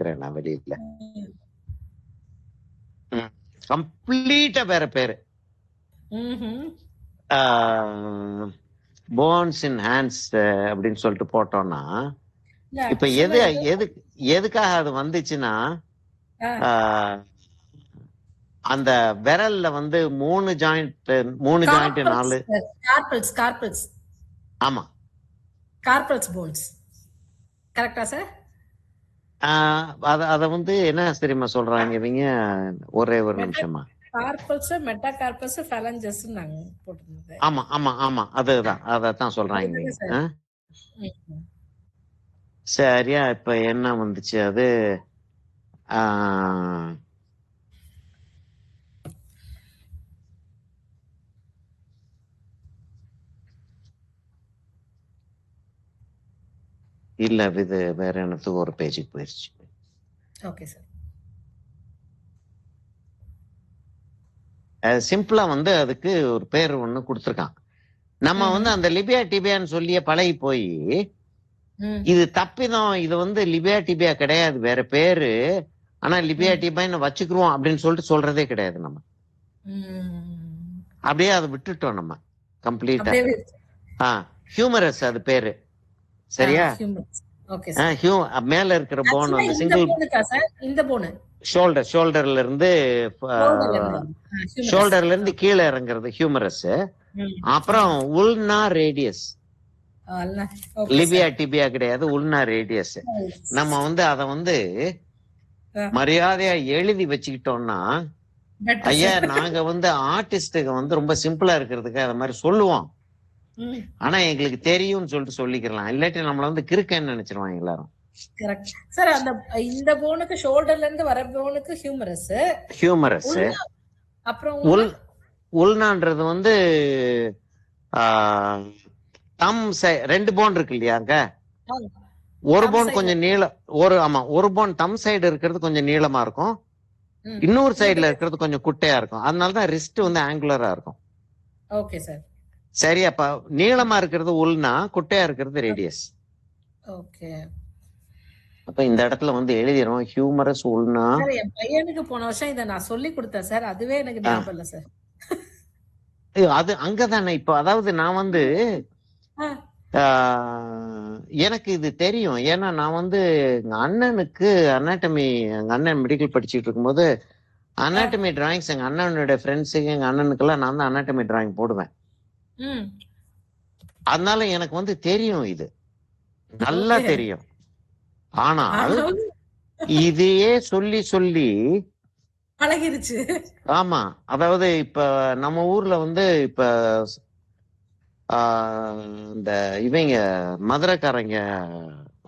இருக்கிறேன் நான் வெளியில. கம்ப்ளீட்டா வேற பேரு. போன்ஸ் இன் ஹேண்ட்ஸ் அப்படின்னு சொல்லிட்டு போட்டோம்னா இப்ப எதுக்காக அது வந்துச்சுன்னா அந்த விரல்ல வந்து 3 ஜாயிண்ட் 4 ஆமா கார்பல்ஸ் போன்ஸ் கரெக்ட்டா சார்? அத வந்து என்ன தெரியுமா சொல்றாங்க இவங்க, ஒரே ஒரு நிமிஷமா, கார்பல்ஸ் மெட்டாகார்பஸ் ஃபேலஞ்சஸ் நாங்க போட்டுருந்தோம். ஆமா ஆமா ஆமா அதத்தான் சொல்றாங்க. சரியா இப்ப என்ன வந்துச்சு அது இல்ல இது வேற எனக்கு ஒரு பேஜுக்கு போயிருச்சு. Okay sir. சிம்பிளா வந்து அதுக்கு ஒரு பேர் ஒண்ணு கொடுத்துருக்கான். நம்ம வந்து அந்த லிபியா டிபியான்னு சொல்லிய பழகி போய் இது தப்பிதான், இது வந்து லிபியா டிபியா கிடையாது, வேற பேரு, ஆனா லிபியா டிபியான்னு வச்சுக்கிறோம் அப்படின்னு சொல்லிட்டு சொல்றதே கிடையாது. நம்ம அப்படியே அதை விட்டுட்டோம் நம்ம கம்ப்ளீட்டா. ஹியூமரஸ் அது பேரு, சரியா? மேல இருக்கிற போன் வந்து சிங்கிள் ஷோல்டர்ல இருந்து கீழே இறங்குறது ஹியூமரஸ். அப்புறம் உல்னா ரேடியஸ், லிபியா டிபியா கிடையாது, உல்னா ரேடியஸ். நம்ம வந்து அத வந்து மரியாதையா எழுதி வச்சுக்கிட்டோம்னா, ஐயா நாங்க வந்து ஆர்டிஸ்டுக்கு வந்து ரொம்ப சிம்பிளா இருக்கிறதுக்கு அத மாதிரி சொல்லுவோம், ஆனா எங்களுக்கு தெரியும்னு சொல்லிட்டு சொல்லிக்கலாம், இல்லாட்டி நம்மள வந்து கிறுக்கன்னு நினைச்சிருவாங்க எல்லாரும். Correct sir. அந்த இந்த போனுக்கு ஷோல்டர்ல இருந்து வர போனுக்கு ஹியூமரஸ். அப்புறம் உல்னான்றது வந்து தம் 2 போன் இருக்கு இல்லையாங்க, ஒரு போன் கொஞ்சம் நீளம், ஒரு போன் தம் சைடு இருக்கிறது கொஞ்சம் நீளமா இருக்கும், இன்னொரு சைடுல இருக்கிறது கொஞ்சம் குட்டையா இருக்கும், அதனாலதான் ரிஸ்ட் வந்து ஆங்குலரா இருக்கும். Okay sir. சரி, அப்ப நீளமா இருக்கிறது உல்னா, குட்டையா இருக்கிறது ரேடியஸ். ஓகே. அப்ப இந்த இடத்துல வந்து எழுதிரும் ஹியூமரஸ் உல்னா. என் பையனுக்கு போன வருஷம் இதை நான் சொல்லி கொடுத்தேன் சார், அதுவே எனக்கு ஞாபகம் இல்ல சார். அது அங்கதானே இப்ப, அதாவது நான் வந்து எனக்கு இது தெரியும், ஏன்னா நான் வந்து எங்க அண்ணனுக்கு அனாட்டமி, எங்க அண்ணன் மெடிக்கல் படிச்சுட்டு இருக்கும்போது அனாட்டமி டிராயிங்ஸ் எங்க அண்ணனுடைய ஃப்ரெண்ட்ஸுக்கு எங்க அண்ணனுக்கெல்லாம் நான் தான் அனாட்டமி டிராயிங் போடுவேன். அதனால எனக்கு வந்து தெரியும், இது நல்லா தெரியும். ஆனால் இதையே சொல்லி சொல்லி பழகிருச்சு. ஆமா, அதாவது இப்ப நம்ம ஊர்ல வந்து இப்ப இந்த இவங்க மதுரைக்காரங்க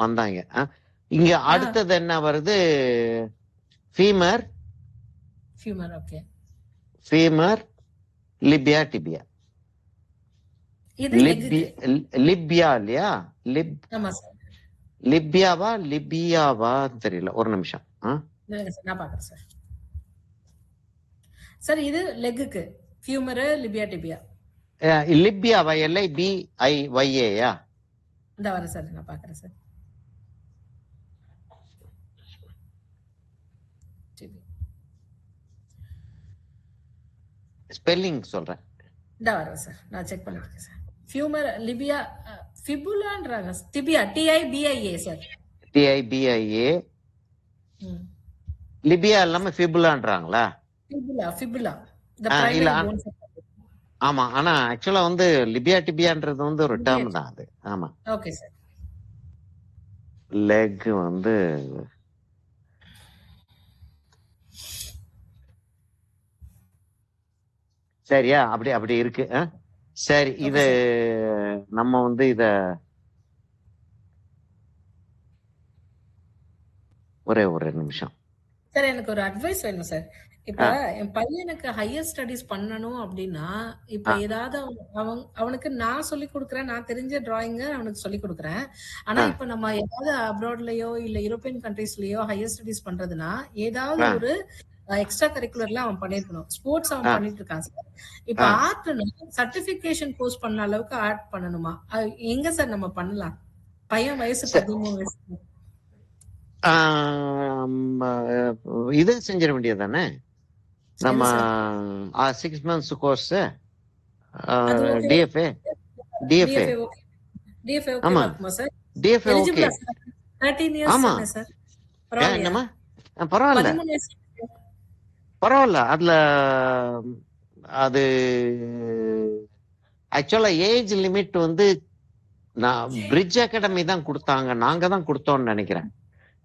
வந்தாங்க, இங்க அடுத்தது என்ன வருது, ஃபீமர் லிபியா டிபியா. லிபியா இல்லையா, லிபியாவா தெரியல, ஒரு நிமிஷம். சார் இது லெக்குக்கு ஃபியூமர் லிபியா டிபியா. லிபியாவா, LIBIYA. இந்த வர சார், நான் பாக்குறேன் சார். ஸ்பெல்லிங் சொல்றேன். இந்த வர சார், நான் செக் பண்ணிருக்கேன் sir. ஃபியூமர் Libya ஃபிபுலான்றாங்க, டிபியா TIBIA sir. TIBIA. Libya இல்லாம ஃபிபுலான்றாங்களா? ஃபிபுலா இல்ல, ஆமா, ஆனா ஆக்சுவலா வந்து லிபியா டிபியான்றது வந்து ஒரு டேர்ம் தான் அது. ஆமா, ஓகே சார். லெக் வந்து சரியா, அப்படி இருக்கு. சரி, இது நம்ம வந்து இத ஒரே நிமிஷம் சார், எனக்கு ஒரு அட்வைஸ் வேணும் சார். இப்ப என் பையனுக்கு ஹையர் ஸ்டடிஸ் பண்ணணும் அப்படின்னா, இப்ப ஏதாவது அவனுக்கு நான் சொல்லி கொடுக்குறேன், நான் தெரிஞ்ச டிராயிங்க அவனுக்கு சொல்லி கொடுக்குறேன். ஆனா இப்ப நம்ம ஏதாவது அப்ராட்லயோ இல்ல யூரோப்பியன் கண்ட்ரீஸ்லயோ ஹையர் ஸ்டடிஸ் பண்றதுன்னா, ஏதாவது ஒரு எக்ஸ்ட்ரா கரிக்குலர்ல அவன் பண்ணிருக்கணும். ஸ்போர்ட்ஸ் அவன் பண்ணிட்டு இருக்கான் சார். இப்ப ஆர்ட்னா சர்டிபிகேஷன் கோர்ஸ் பண்ண அளவுக்கு ஆர்ட் பண்ணணுமா? எங்க சார் நம்ம பண்ணலாம்? பையன் வயசு 13 வயசு. இது செஞ்சிட வேண்டியது தானே நம்ம 6 months கோர்ஸ் அது okay. DFA DFA DFA okay. DFA ஆமா ஓகேவா இருக்குமா சார்? டிஎஃப்ஏ ஓகே எலிஜிபிளா சார்? 13 இயர்ஸ் ஆமா தானே சார்? பரவாயில்லையா? என்னம்மா பரவாயில்ல 13 இயர்ஸ். பரவாயில்ல அதுல அது ஆக்சுவலா ஏஜ் லிமிட் வந்து நான் பிரிட்ஜ் அகாடமி தான் கொடுத்தாங்க, நாங்க தான் கொடுத்தோம்னு நினைக்கிறேன்.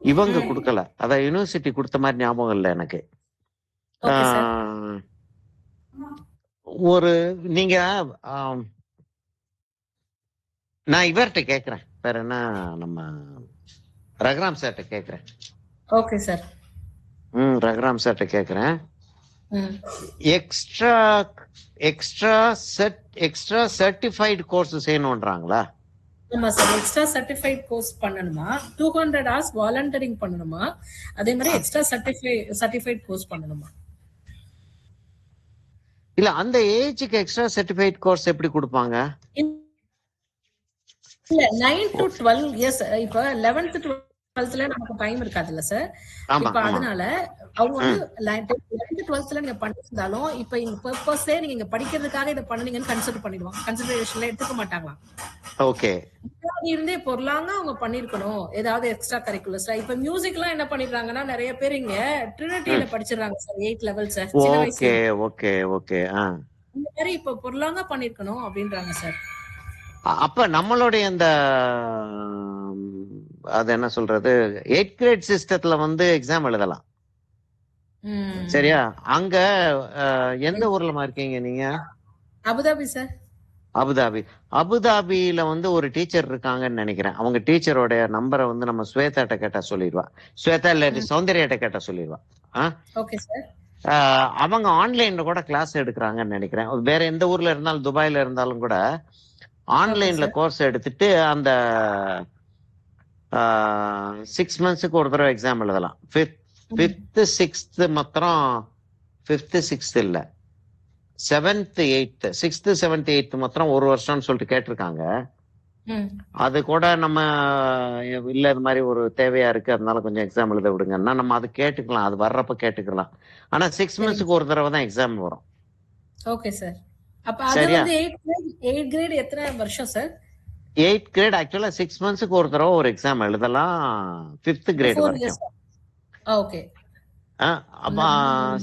இவங்க கொடுக்கல, அத யூனிவர்சிட்டி கொடுத்த மாதிரி ஞாபகம் இல்லை எனக்கு. Okay sir. ஒரு நீங்க நான் இவர்கிட்ட கேக்குறேன், வேற என்ன நம்ம ரகுராம் சார்ட்ட கேக்குறேன். Okay sir. ரகுராம் சார்ட்ட கேக்குறேன். எக்ஸ்ட்ரா எக்ஸ்ட்ரா சர்டிஃபைடு கோர்ஸ் செய்யணும்ன்றாங்களா? ஆமா சார், எக்ஸ்ட்ரா சர்டிஃபைட் கோர்ஸ் பண்ணணுமா, 200 hours வாலண்டியரிங் பண்ணணுமா, அதே மாதிரி எக்ஸ்ட்ரா சர்டிஃபைட் கோர்ஸ் பண்ணணுமா? இல்ல அந்த ஏஜுக்கு எக்ஸ்ட்ரா சர்டிஃபைட் கோர்ஸ் எப்படி கொடுப்பாங்க? இல்ல 9 to 12 இயர்ஸ். இப்ப 11th 12thல நமக்கு டைம் இருக்காதுல்ல சார். இப்ப அதனால அவங்க வந்து 11th 12thல நீங்க பண்ணிருந்தாலும் இப்ப இந்த பர்பஸே நீங்க இங்க படிக்கிறதுக்காக இதை பண்ணீங்கன்னு கன்சிடர் பண்ணிடுவாங்க, கன்சிடரேஷன்ல எடுத்துக்க மாட்டாங்களா? ஓகே, இருந்தே பொருளாங்க அவங்க பண்ணிருக்கணும் ஏதாவது எக்ஸ்ட்ரா கரிக்குலர்ஸ். இப்ப மியூசிக் எல்லாம் என்ன பண்ணிடுறாங்கன்னா நிறைய பேர் இங்க ட்ரினிட்டியில படிச்சிடறாங்க சார், 8 level சார், சின்ன வயசுல. Okay okay okay. இந்த மாதிரி இப்ப பொருளாங்க பண்ணிருக்கணும் அப்படின்றாங்க சார். அப்ப நம்மளுடைய இந்த அது என்ன சொல்றது 8th grade சிஸ்டத்துல வந்து எக்ஸாம் எழுதலாம் சரியா? அங்க எந்த ஊர்ல இருக்கீங்க நீங்க? Abu Dhabi sir. அபுதாபியில வந்து ஒரு டீச்சர் இருக்காங்கன்னு நினைக்கிறேன். அவங்க டீச்சரோட நம்பரை வந்து நம்ம ஸ்வேதாட்ட கேட்டா சொல்லிடுவா, ஸ்வேதா இல்லாட்டி சௌந்தர்யாட்ட கேட்டா சொல்லிடுவா. Okay sir. அவங்க ஆன்லைன்ல கூட கிளாஸ் எடுக்கிறாங்கன்னு நினைக்கிறேன். வேற எந்த ஊர்ல இருந்தாலும், துபாயில இருந்தாலும் கூட ஆன்லைன்ல கோர்ஸ் எடுத்துட்டு அந்த 6 monthsக்கு ஒரு தடவை எக்ஸாம் எழுதலாம். 5th 6th மாத்திரம், 5th 6th இல்ல 7th 8th 6th 7th 8th மாத்திரம் ஒரு வருஷம்னு சொல்லிட்டு கேட்டிருக்காங்க. அது கூட நம்ம இல்ல இது மாதிரி ஒரு தேவையா இருக்கு அதனால கொஞ்சம் எக்ஸாம் எழுத விடுங்கன்னா நம்ம அது கேட்டுக்கலாம், அது வர்றப்ப கேட்டுக்கலாம். ஆனா 6 monthsக்கு ஒரு தடவை தான் எக்ஸாம் வரும். Okay sir. அப்ப அது வந்து 8th grade எத்தனை வருஷம் சார்? 8th grade ஆக்சுவலா 6 monthsக்கு ஒரு தடவை ஒரு எக்ஸாம் எழுதலாம், 5th grade வரைக்கும். ஓகே. அப்ப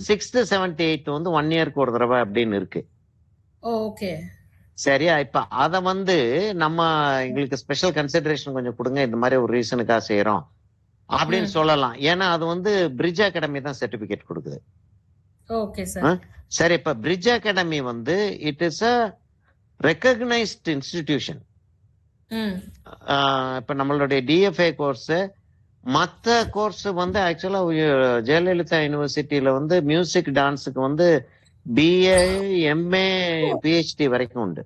6th 7th 8th வந்து 1 yearக்கு ஒரு தடவை அப்படின்னு இருக்கு. ஓகே சரியா? இப்ப அத வந்து நம்ம எங்களுக்கு ஸ்பெஷல் கன்சிடரேஷன் கொஞ்சம் கொடுங்க, இந்த மாதிரி ஒரு ரீசனுக்காக செய்யறோம் அப்படின்னு சொல்லலாம். ஏன்னா அது வந்து பிரிட்ஜ் அகாடமி தான் சர்டிபிகேட் கொடுக்குது. Okay sir. சரி, இப்ப பிரிட்ஜ் அகாடமி வந்து it is a recognised institution. இப்ப நம்மளுடைய டிஎஃப்ஏ கோர்ஸ் மத்த கோர்ஸ் வந்து ஆக்சுவலா ஜெயலலிதா யூனிவர்சிட்டியில வந்து மியூசிக் டான்ஸுக்கு வந்து பிஏ எம்ஏ பிஹெச்டி வரைக்கும் உண்டு.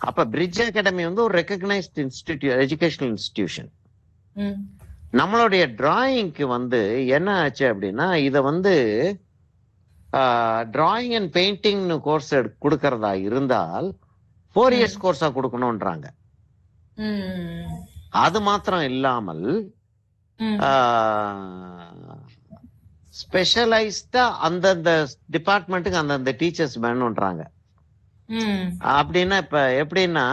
அப்ப பிரிட்ஜ் அகாடமி வந்து ஒரு ரெகக்னைஸ்ட் எஜுகேஷனல் இன்ஸ்டிடியூஷன். நம்மளுடைய டிராயிங்க்கு வந்து என்ன ஆச்சு அப்படின்னா இத வந்து டிராயிங் அண்ட் பெயிண்டிங் கோர்ஸ் கொடுக்கறதா இருந்தால் 4 years கோர்ஸா கொடுக்கணும்ன்றாங்க. அது மாத்திரம் இல்லாமல் ஸ்பெஷலைஸ்டா அந்தந்த டிபார்ட்மெண்ட்டுக்கு அந்தந்த டீச்சர்ஸ் வேணும்ன்றாங்க. அப்படின்னா இப்ப எப்படின்னா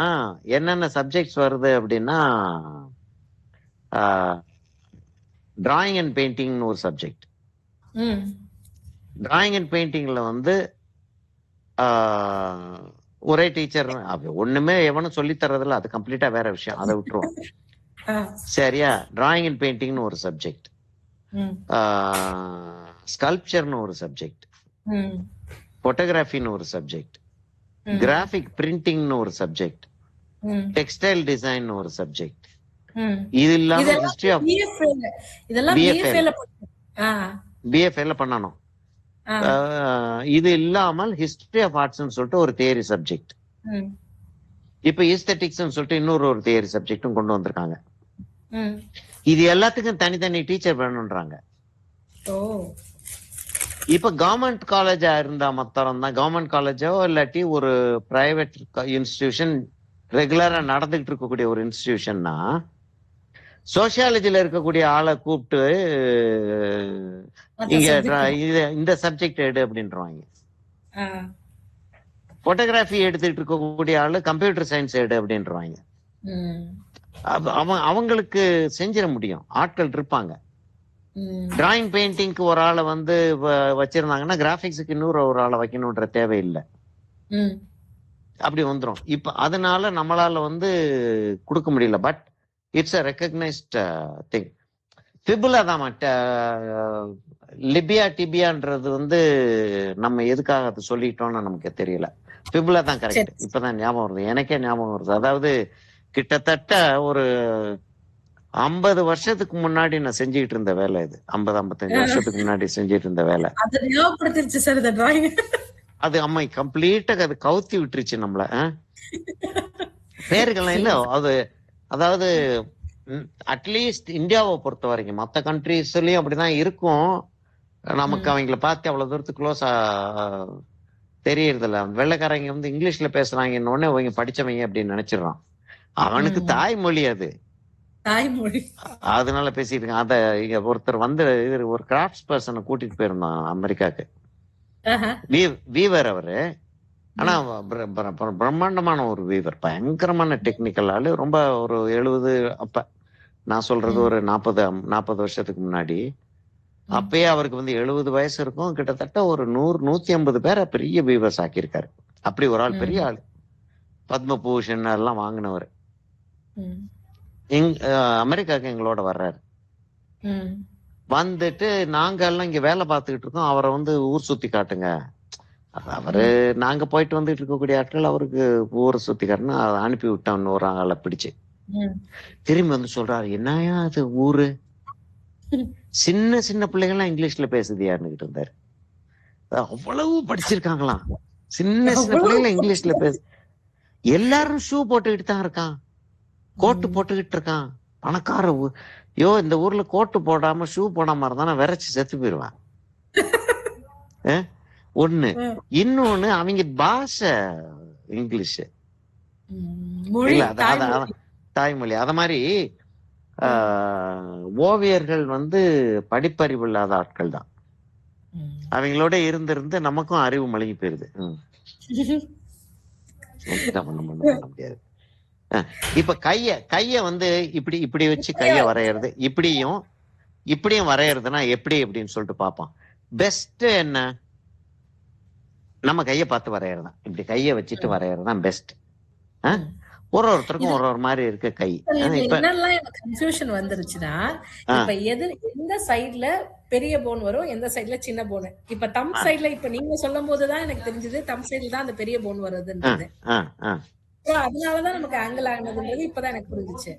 என்னென்ன சப்ஜெக்ட்ஸ் வருது அப்படின்னா டிராயிங் அண்ட் பெயிண்டிங்னு ஒரு சப்ஜெக்ட். டிராயிங் அண்ட் பெயிண்டிங்ல வந்து ஒரே டீச்சர் ஒண்ணுமே எவனும் சொல்லி தர்றதில்ல, அது கம்ப்ளீட்டா வேற விஷயம், அதை விட்டுருவோம். சரியா? டிராயிங் அண்ட் பெயிண்டிங்னு ஒரு சப்ஜெக்ட், ஸ்கல்ப்சர்னு ஒரு சப்ஜெக்ட், போட்டோகிராஃபின்னு ஒரு சப்ஜெக்ட், கிராஃபிக் பிரிண்டிங்னு ஒரு சப்ஜெக்ட், டெக்ஸ்டைல் டிசைன் ஒரு சப்ஜெக்ட். இது இல்லாம ஹிஸ்டரி ஆஃப் பிஎஃப்ஏல பண்ணணும். இது இல்லாமல் ஹிஸ்டரி ஆஃப் ஆர்ட்ஸ் சொல்லிட்டு ஒரு தியரி சப்ஜெக்ட், இப்ப ஈஸ்தெட்டிக்ஸ் சொல்லிட்டு இன்னொரு தியரி சப்ஜெக்டும் கொண்டு வந்திருக்காங்க. இது எல்லாத்துக்கும் தனித்தனி டீச்சர் வேணும்ன்றாங்க. இப்ப கவர்மெண்ட் காலேஜா இருந்தா மாத்திரம் தான், கவர்மெண்ட் காலேஜோ இல்லாட்டி ஒரு பிரைவேட் இன்ஸ்டிடியூஷன் ரெகுலரா நடந்துகிட்டு இருக்கக்கூடிய ஒரு இன்ஸ்டிடியூஷன்னா சோசியாலஜில இருக்கக்கூடிய ஆளை கூப்பிட்டு மத்த இங்க சப்ஜெக்ட். இந்த சப்ஜெக்ட் எடு அப்படின்றாங்க. ஆ. போட்டோகிராஃபி எடுத்துட்டு இருக்கக்கூடிய ஆளு கம்ப்யூட்டர் சயின்ஸ் எடு அப்படின்றாங்க. ம். அவங்களுக்கு செஞ்சிட முடியும், ஆட்கள் இருப்பாங்க. ம். டிராயிங் பெயிண்டிங்க்கு ஒரு ஆளை வந்து வச்சிருந்தாங்கன்னா கிராபிக்ஸுக்கு இன்னொரு ஒரு ஆளை வைக்கணுன்ற தேவையில்லை. ம். அப்படி வந்துரும். இப்ப அதனால நம்மளால வந்து கொடுக்க முடியல. But it's a recognised thing. Fibula தான் லிபியா டிபியான்றது வந்து நம்ம எதுக்காக அதை சொல்லிட்டோம்னு நமக்கு தெரியல. ஃபிபுலா தான் கரெக்ட். சரி. இப்பதான் ஞாபகம் வருது, எனக்கே ஞாபகம் வருது. அதாவது கிட்டத்தட்ட ஒரு 50 வருஷத்துக்கு முன்னாடி நான் செஞ்சுக்கிட்டு இருந்த வேலை இது. 50-55 வருஷத்துக்கு முன்னாடி செஞ்சுட்டு இருந்த வேலை. அது ஞாபகப்படுத்திருச்சு சார் இந்த டிராயிங். அது அம்மா கம்ப்ளீட்டா அது கவுத்தி விட்டுருச்சு நம்மள. பேர்கள்லாம் இல்ல அது. அதாவது அட்லீஸ்ட் இந்தியாவை பொறுத்த வரைக்கும் மற்ற கண்ட்ரீஸ்லயும் அப்படிதான் இருக்கும். நமக்கு அவங்கள பார்த்து அவ்வளவு தூரத்துக்கு க்ளோஸா தெரியறதில்ல. வெள்ளைக்காரங்க வந்து இங்கிலீஷ்ல பேசுறாங்கன்னு உடனே அவங்க படிச்சவங்க அப்படின்னு நினைச்சிடறான். அவனுக்கு தாய்மொழி அது, தாய்மொழி. அதனால பேசிட்டு இருக்கான். அத இங்க ஒருத்தர் வந்து ஒரு கிராஃப்ட்ஸ் பர்சனை கூட்டிட்டு போயிருந்தான் அமெரிக்காக்கு. வீவர் அவரு. ஆனா பிரம்மாண்டமான ஒரு வீவர், பயங்கரமான டெக்னிக்கல் ஆளு. ரொம்ப ஒரு 70 அப்ப நான் சொல்றது ஒரு 40 வருஷத்துக்கு முன்னாடி. அப்பயே அவருக்கு வந்து 70 வயசு இருக்கும். கிட்டத்தட்ட ஒரு 100-150 பேரை பெரிய வீவர்ஸ் ஆக்கியிருக்காரு. அப்படி ஒரு ஆள், பெரிய ஆளு. பத்மபூஷன் எல்லாம் வாங்கினவர். அமெரிக்காவுக்கு எங்களோட வர்றாரு. வந்துட்டு நாங்க எல்லாம் இங்க வேலை பார்த்துக்கிட்டு இருக்கோம். அவரை வந்து ஊர் சுத்தி காட்டுங்க. அவரு நாங்க போயிட்டு வந்துட்டு இருக்கக்கூடிய ஆட்கள் அவருக்கு ஊரை சுத்தி காட்டுன்னு அனுப்பி விட்டோம்னு ஒரு ஆளை பிடிச்சு திரும்பி வந்து சொல்றாரு, என்னையா அது ஊரு, சின்ன சின்ன பிள்ளைகள்லாம் இங்கிலீஷ்ல பேசுதியாருன்னுகிட்டு இருந்தாரு. அவ்வளவு படிச்சிருக்காங்களாம். சின்ன சின்ன பிள்ளைகள் இங்கிலீஷ்ல பேசு. எல்லாரும் ஷூ போட்டுக்கிட்டு தான் இருக்கான், கோட்டு போட்டுக்கிட்டு இருக்கான். பணக்கார யோ, இந்த ஊர்ல கோட்டு போடாம ஷூ போடாம இருந்தா நான் விரைச்சு செத்து போயிருவேன். ஒண்ணு. இன்னொன்னு, அவங்க பாஷை இங்கிலீஷ், தாய்மொழி. அத மாதிரி ஓவியர்கள் வந்து படிப்பறிவு இல்லாத ஆட்கள் தான். அவங்களோட இருந்து நமக்கும் அறிவு மழுங்கி போயிருது. முடியாது. இப்ப கைய வந்து இப்படி வச்சு கைய வரையறது, இப்படியும் வரையறதுன்னா எப்படி அப்படின்னு சொல்லிட்டு பாப்போம். பெஸ்ட் என்ன, நம்ம கைய பார்த்து வரையறதான். இப்படி கைய வச்சுட்டு வரையறதான் பெஸ்ட். ஒருத்தருக்கும் ஒரு மாதிரி இருக்கு கை. என்னெல்லாம் எனக்கு கன்ஃபியூஷன் வந்துருச்சுன்னா, இப்ப எந்த சைடுல பெரிய போன் வரும், எந்த சைடுல சின்ன போன். இப்ப தம் சைடுல இப்ப நீங்க சொல்லும் போதுதான் எனக்கு தெரிஞ்சது தம் சைடுல தான் அந்த பெரிய போன் வருதுன்றது. அதனாலதான் நமக்கு ஆங்கிள் ஆனதுன்றது இப்பதான் எனக்கு புரிஞ்சுச்சு.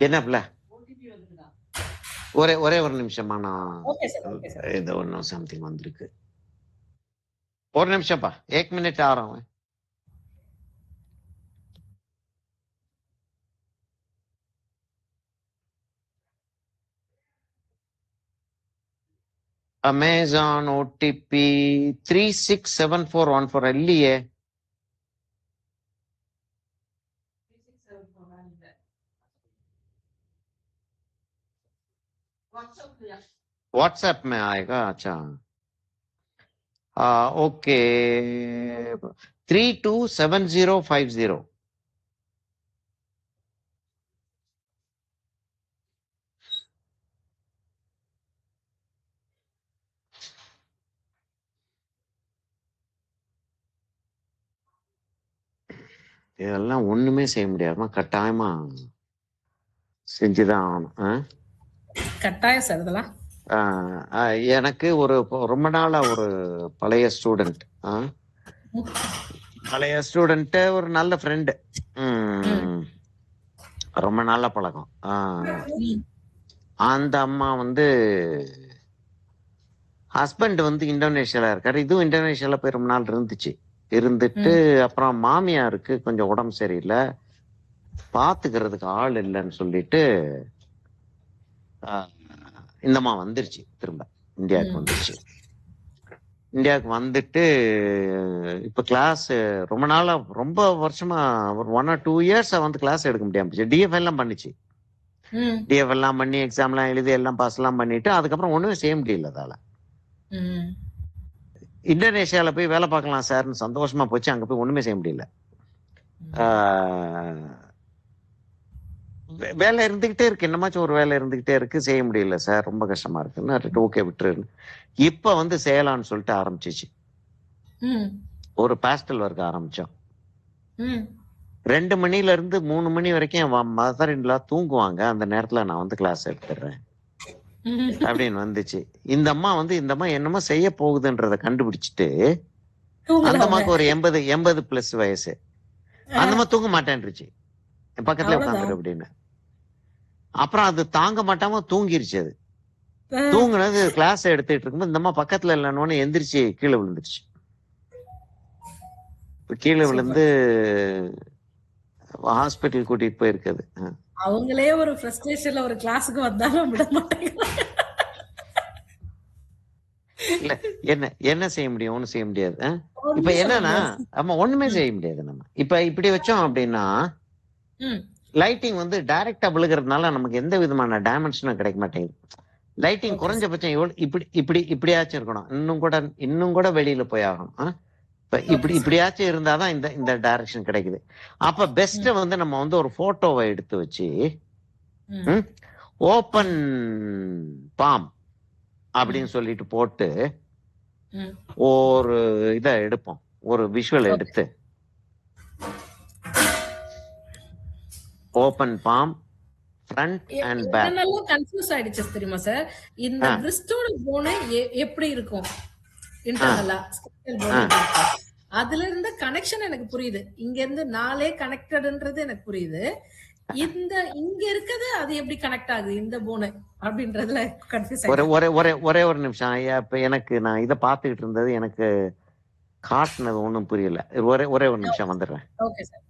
என்ன பிள்ளை, ஒரே ஒரு நிமிஷமா, நான் ஏதோ ஒன்னும் சம்திங் வந்திருக்கு. ஒரு நிமிஷம்ப்பா, 1 மினிட் ஆறோம். அமேசான் ஓடிபி 367414 இல்லையே. व्हाट्सएप में आएगा। अच्छा, ओके, 327050। இதெல்லாம் ஒண்ணுமே செய்ய முடியாதுமா, கட்டாயமா செஞ்சுதான் ஆகணும். கட்டாயம் சார் இதெல்லாம். எனக்கு ஒரு ரொம்ப நாளா ஒரு பழைய ஸ்டூடெண்ட், ஒரு நல்ல ஃப்ரெண்டு, ரொம்ப நல்ல பழக்கம். அந்த அம்மா வந்து ஹஸ்பண்ட் வந்து இந்தோனேஷியால இருக்காரு. இதுவும் இந்தோனேஷியால போய் ரொம்ப நாள் இருந்துட்டு அப்புறம் மாமியாருக்கு கொஞ்சம் உடம்பு சரியில்லை, பாத்துக்கிறதுக்கு ஆள் இல்லைன்னு சொல்லிட்டு இந்தம்மா வந்துருச்சு. திரும்ப இந்தியாவுக்கு வந்துருச்சு. இந்தியாவுக்கு வந்துட்டு இப்ப கிளாஸ் ரொம்ப வருஷமா, ஒரு 1 or 2 years வந்து கிளாஸ் எடுக்க முடியாம போச்சு. டிஎஃப் எல்லாம் பண்ணிச்சு. ம். டிஎஃப் எல்லாம் பண்ணி எக்ஸாம் எல்லாம் எழுதி எல்லாம் பாஸ் எல்லாம் பண்ணிட்டு அதுக்கப்புறம் ஒண்ணுமே செய்ய முடியல அதால. ம். இந்தோனேஷியால போய் வேலை பார்க்கலாம் சார்னு சந்தோஷமா போச்சு. அங்க போய் ஒண்ணுமே செய்ய முடியல. ஆஹ் வேலை இருந்துகிட்டே இருக்கு, என்னமாச்சும் ஒரு வேலை இருந்துகிட்டே இருக்கு, செய்ய முடியல சார், ரொம்ப கஷ்டமா இருக்குன்னு ஓகே விட்டுரு. இப்ப வந்து செய்யலாம்னு சொல்லிட்டு ஆரம்பிச்சிச்சு. ம். ஒரு பாஸ்டல் ஒர்க் ஆரம்பிச்சோம். ம். 2 மணில இருந்து 3 மணி வரைக்கும் என் மதர் இன்லா தூங்குவாங்க, அந்த நேரத்துல நான் வந்து கிளாஸ் எடுத்துடுறேன் ம். அப்படின்னு வந்துச்சு. இந்த அம்மா என்னமோ செய்ய போகுதுன்றத கண்டுபிடிச்சிட்டு, அந்த தூங்குறாங்க. அம்மாக்கு ஒரு 80 பிளஸ் வயசு, அந்த அம்மா தூங்க மாட்டேன்ருச்சு, என் பக்கத்துல அவ்வளவுதான். உட்காந்துரு அப்படின்னு. அப்புறம் அது தாங்க மாட்டாம தூங்கிருச்சு. அது ஆ. தூங்குனது கிளாஸ் எடுத்துட்டு இருக்கும்போது இந்த அம்மா பக்கத்துல இல்லைன்னு எந்திரிச்சு கீழே விழுந்துருச்சு. கீழே விழுந்து ஹாஸ்பிட்டல் கூட்டிட்டு போயிருக்குது. அவங்களே ஒரு ஃப்ரஸ்ட்ரேஷன்ல ஒரு கிளாஸுக்கு வந்தாலும் விட மாட்டேங்கிறாங்க. இல்ல என்ன செய்ய முடியும், ஒண்ணும் செய்ய முடியாது. இப்ப ஒண்ணும் சொல்ல என்னன்னா முடியாது. நம்ம ஒண்ணுமே செய்ய முடியாது. நம்ம இப்ப இப்படி வச்சோம் அப்படின்னா ம். லைட்டிங் வந்து டைரக்டா விழுகிறதுனால நமக்கு எந்த விதமான டைமென்ஷனும் கிடைக்க மாட்டேங்குது. Lighting okay sir. குறைஞ்சபட்சம் இப்படியாச்சும் இருக்கணும், இன்னும் கூட வெளியில போய் ஆகணும். இப்ப ஓகே சார். இப்படியாச்சும் இருந்தாதான் இந்த டைரக்ஷன் கிடைக்குது. அப்ப பெஸ்ட் வந்து நம்ம வந்து ஒரு போட்டோவை எடுத்து வச்சு ம். ஓப்பன் பாம் அப்படின்னு சொல்லிட்டு போட்டு ம். ஒரு இதை எடுப்போம், ஒரு விஷுவல் ஓகே. எடுத்து open palm front and back. என்னென்னலாம் கன்ஃபியூஸ் ஆயிடுச்சு தெரியுமா சார்? இந்த பிரிஸ்டோட போனு எப்படி இருக்கும் இன்டர்னலா, ஸ்கெலிட்டல் போன் எப்படி இருக்கும்? அதுல இருந்த கனெக்ஷன் எனக்கு புரியுது. இங்க இருந்து நாளே கனெக்டட்ன்றது எனக்கு புரியுது. இங்க இருக்குது அது எப்படி கனெக்ட் ஆகுது இந்த போனு அப்படின்றதுல கன்ஃபியூஸ் ஆயிடுச்சு. ஒரே ஒரு நிமிஷம் ஐயா. இப்ப எனக்கு நான் இதை பார்த்துக்கிட்டு இருந்தது, எனக்கு காட்டுனது ஒண்ணும் புரியல. ஒரே ஒரு நிமிஷம் வந்துடுறேன். Okay sir.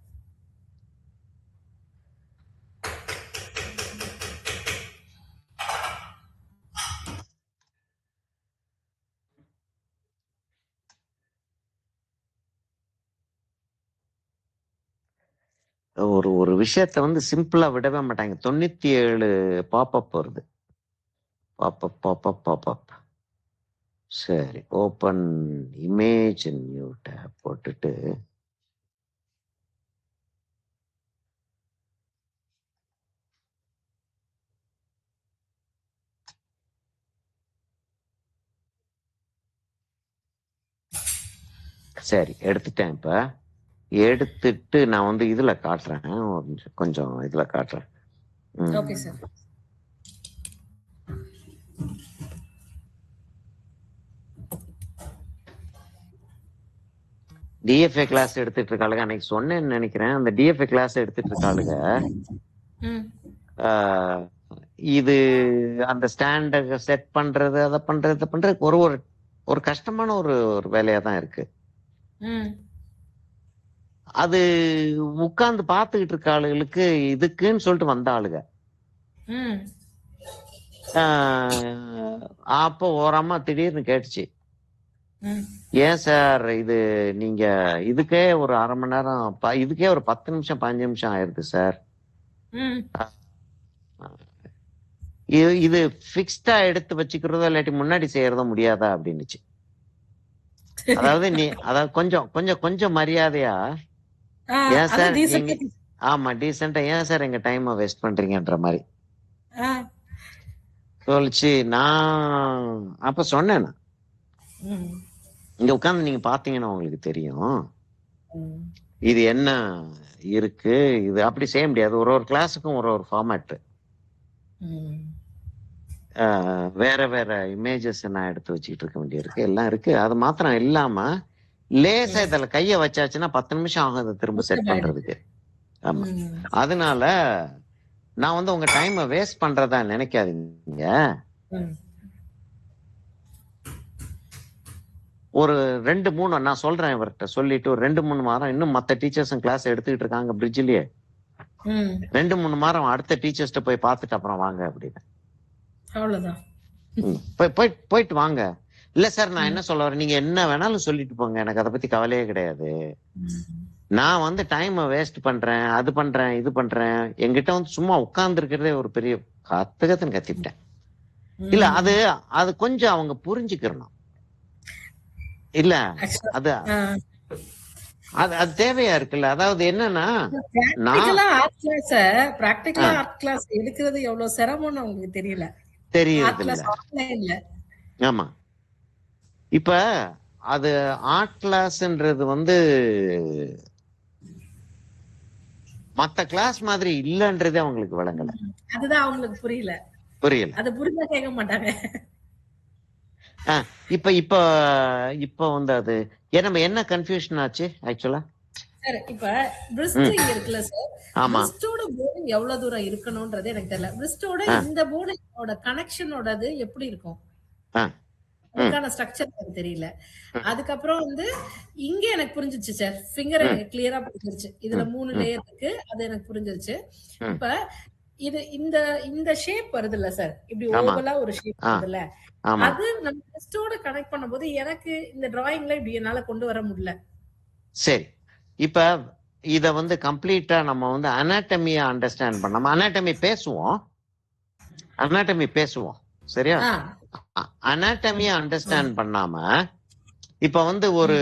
ஒரு விஷயத்த வந்து சிம்பிளா விடவே மாட்டாங்க. 97 பாப்அப் வருது. பாப்அப். சரி, ஓப்பன் இமேஜ் நியூ டேப் போட்டுட்டு சரி எடுத்துட்டேன். இப்ப எடுத்துட்டு நான் வந்து இதுல காட்டுறேன், கொஞ்சம் இதுல காட்டுறேன். Okay sir. டிஎஃப்ஏ கிளாஸ் எடுத்துட்டு இருக்காளுங்க, அன்னைக்கு சொன்னேன்னு நினைக்கிறேன். அந்த டிஎஃப்ஏ கிளாஸ் எடுத்துட்டு இருக்காளுங்க. இது அந்த ஸ்டாண்ட செட் பண்றது, அதை பண்றது ஒரு கஷ்டமான ஒரு வேலையா தான் இருக்கு. அது உட்கார்ந்து பாத்துக்கிட்டு இருக்க ஆளுகளுக்கு இதுக்குன்னு சொல்லிட்டு வந்த ஆளுங்க. அப்போ ஓரமா திடீர்னு கேட்டுச்சு, ஏன் சார் இது நீங்க இதுக்கே ஒரு அரை மணி நேரம், இதுக்கே ஒரு 10 நிமிஷம் 15 நிமிஷம் ஆயிருது சார், இது பிக்ஸ்டா எடுத்து வச்சுக்கிறதோ இல்லாட்டி முன்னாடி செய்யறதோ முடியாதா அப்படின்னுச்சு. அதாவது கொஞ்சம் மரியாதையா, ஏன் சார் நீங்க ஆமா டீசெண்டா ஏன் சார் எங்க டைம் வேஸ்ட் பண்றீங்கன்ற மாதிரி சொல்லிச்சு. நான் அப்ப சொன்னேன், இங்க உட்கார்ந்து நீங்க பாத்தீங்கன்னா உங்களுக்கு தெரியும் இது என்ன இருக்கு. இது அப்படி செய்ய முடியாது. ஒரு கிளாஸுக்கும் ஒரு ஃபார்மேட், வேற இமேஜஸ் நான் எடுத்து வச்சுக்கிட்டு இருக்க வேண்டியிருக்கு, எல்லாம் இருக்கு. அது மாத்திரம் இல்லாம லேசா இதுல கைய வச்சாச்சுன்னா 10 நிமிஷம் ஆகும் அதை திரும்ப செட் பண்றதுக்கு. ஆமா, அதனால நான் வந்து உங்க டைமை வேஸ்ட் பண்றதா நினைக்காதீங்க. ஒரு 2-3 நான் சொல்றேன் இவர்கிட்ட சொல்லிட்டு, ஒரு 2-3 வாரம் இன்னும் மத்த டீச்சர்ஸும் கிளாஸ் எடுத்துக்கிட்டு இருக்காங்க பிரிட்ஜ்லயே, 2-3 வாரம் அடுத்த டீச்சர்ஸ்ட போய் பார்த்துட்டு அப்புறம் வாங்க அப்படின்னு. போயிட்டு வாங்க. இல்ல சார் நான் என்ன சொல்ல வரேன், நீங்க என்ன வேணாலும் சொல்லிட்டு போங்க, எனக்கு அதை பத்தி கவலையே கிடையாது, நான் வந்து டைமை வேஸ்ட் பண்றேன், அது பண்றேன், இது பண்றேன். என்கிட்ட வந்து சும்மா உட்கார்ந்து இருக்கிறதே ஒரு பெரிய கத்துன்னு கத்திவிட்டேன். இல்ல அது அது கொஞ்சம் அவங்க புரிஞ்சுக்கிறணும். இல்ல அது அது அது தேவையா இருக்குல்ல. அதாவது என்னன்னா பிராக்டிகலா ஆர்ட் கிளாஸ் எடுக்கிறது எவ்வளவு சிரமம்னு உங்களுக்கு தெரியல. தெரியுது. ஆமா. இப்ப அது ஆர்ட் கிளாஸ்ன்றது வந்து மத்த கிளாஸ் மாதிரி இல்லன்றதே அவங்களுக்கு விளங்கல. அதுதான் அவங்களுக்கு புரியல. அது புரிஞ்சா கேட்க மாட்டாங்க. இப்ப இப்ப இப்ப வந்து அது நம்ம என்ன கன்ஃபியூஷன் ஆச்சு ஆக்சுவலா? சார் இப்ப பிரிஸ்ட் இருக்குல்ல சார், பிரிஸ்டோட போர்டு எவ்வளவு தூரம் இருக்கணும்ன்றது எனக்கு தெரியல. பிரிஸ்டோட இந்த போர்டோட கனெக்ஷனோடது எப்படி இருக்கும், அதுக்கான ஸ்ட்ரக்சர் எனக்கு தெரியல. அதுக்கப்புறம் வந்து இங்க எனக்கு புரிஞ்சிச்சு சார், ஃபிங்கர் எனக்கு கிளியரா புரிஞ்சிருச்சு. இதுல 3 லேயர் இருக்கு, அது எனக்கு புரிஞ்சிருச்சு. இப்ப இது இந்த இந்த ஷேப் வருது இல்ல சார், இப்படி ஓவலா ஒரு ஷேப் வருதுல்ல, அது நம்ம பிரிஸ்டோட கனெக்ட் பண்ணும்போது எனக்கு இந்த டிராயிங்ல இப்படி என்னால கொண்டு வர முடியல. சரி, இப்ப இத வந்து கம்ப்ளீட்டா நம்ம வந்து அனாட்டமியா அண்டர்ஸ்டாண்ட் பண்ண, அனாட்டமி பேசுவோம் சரியா? அனாட்டமியா அண்டர்ஸ்டாண்ட் பண்ணாம இப்ப வந்து ஒரு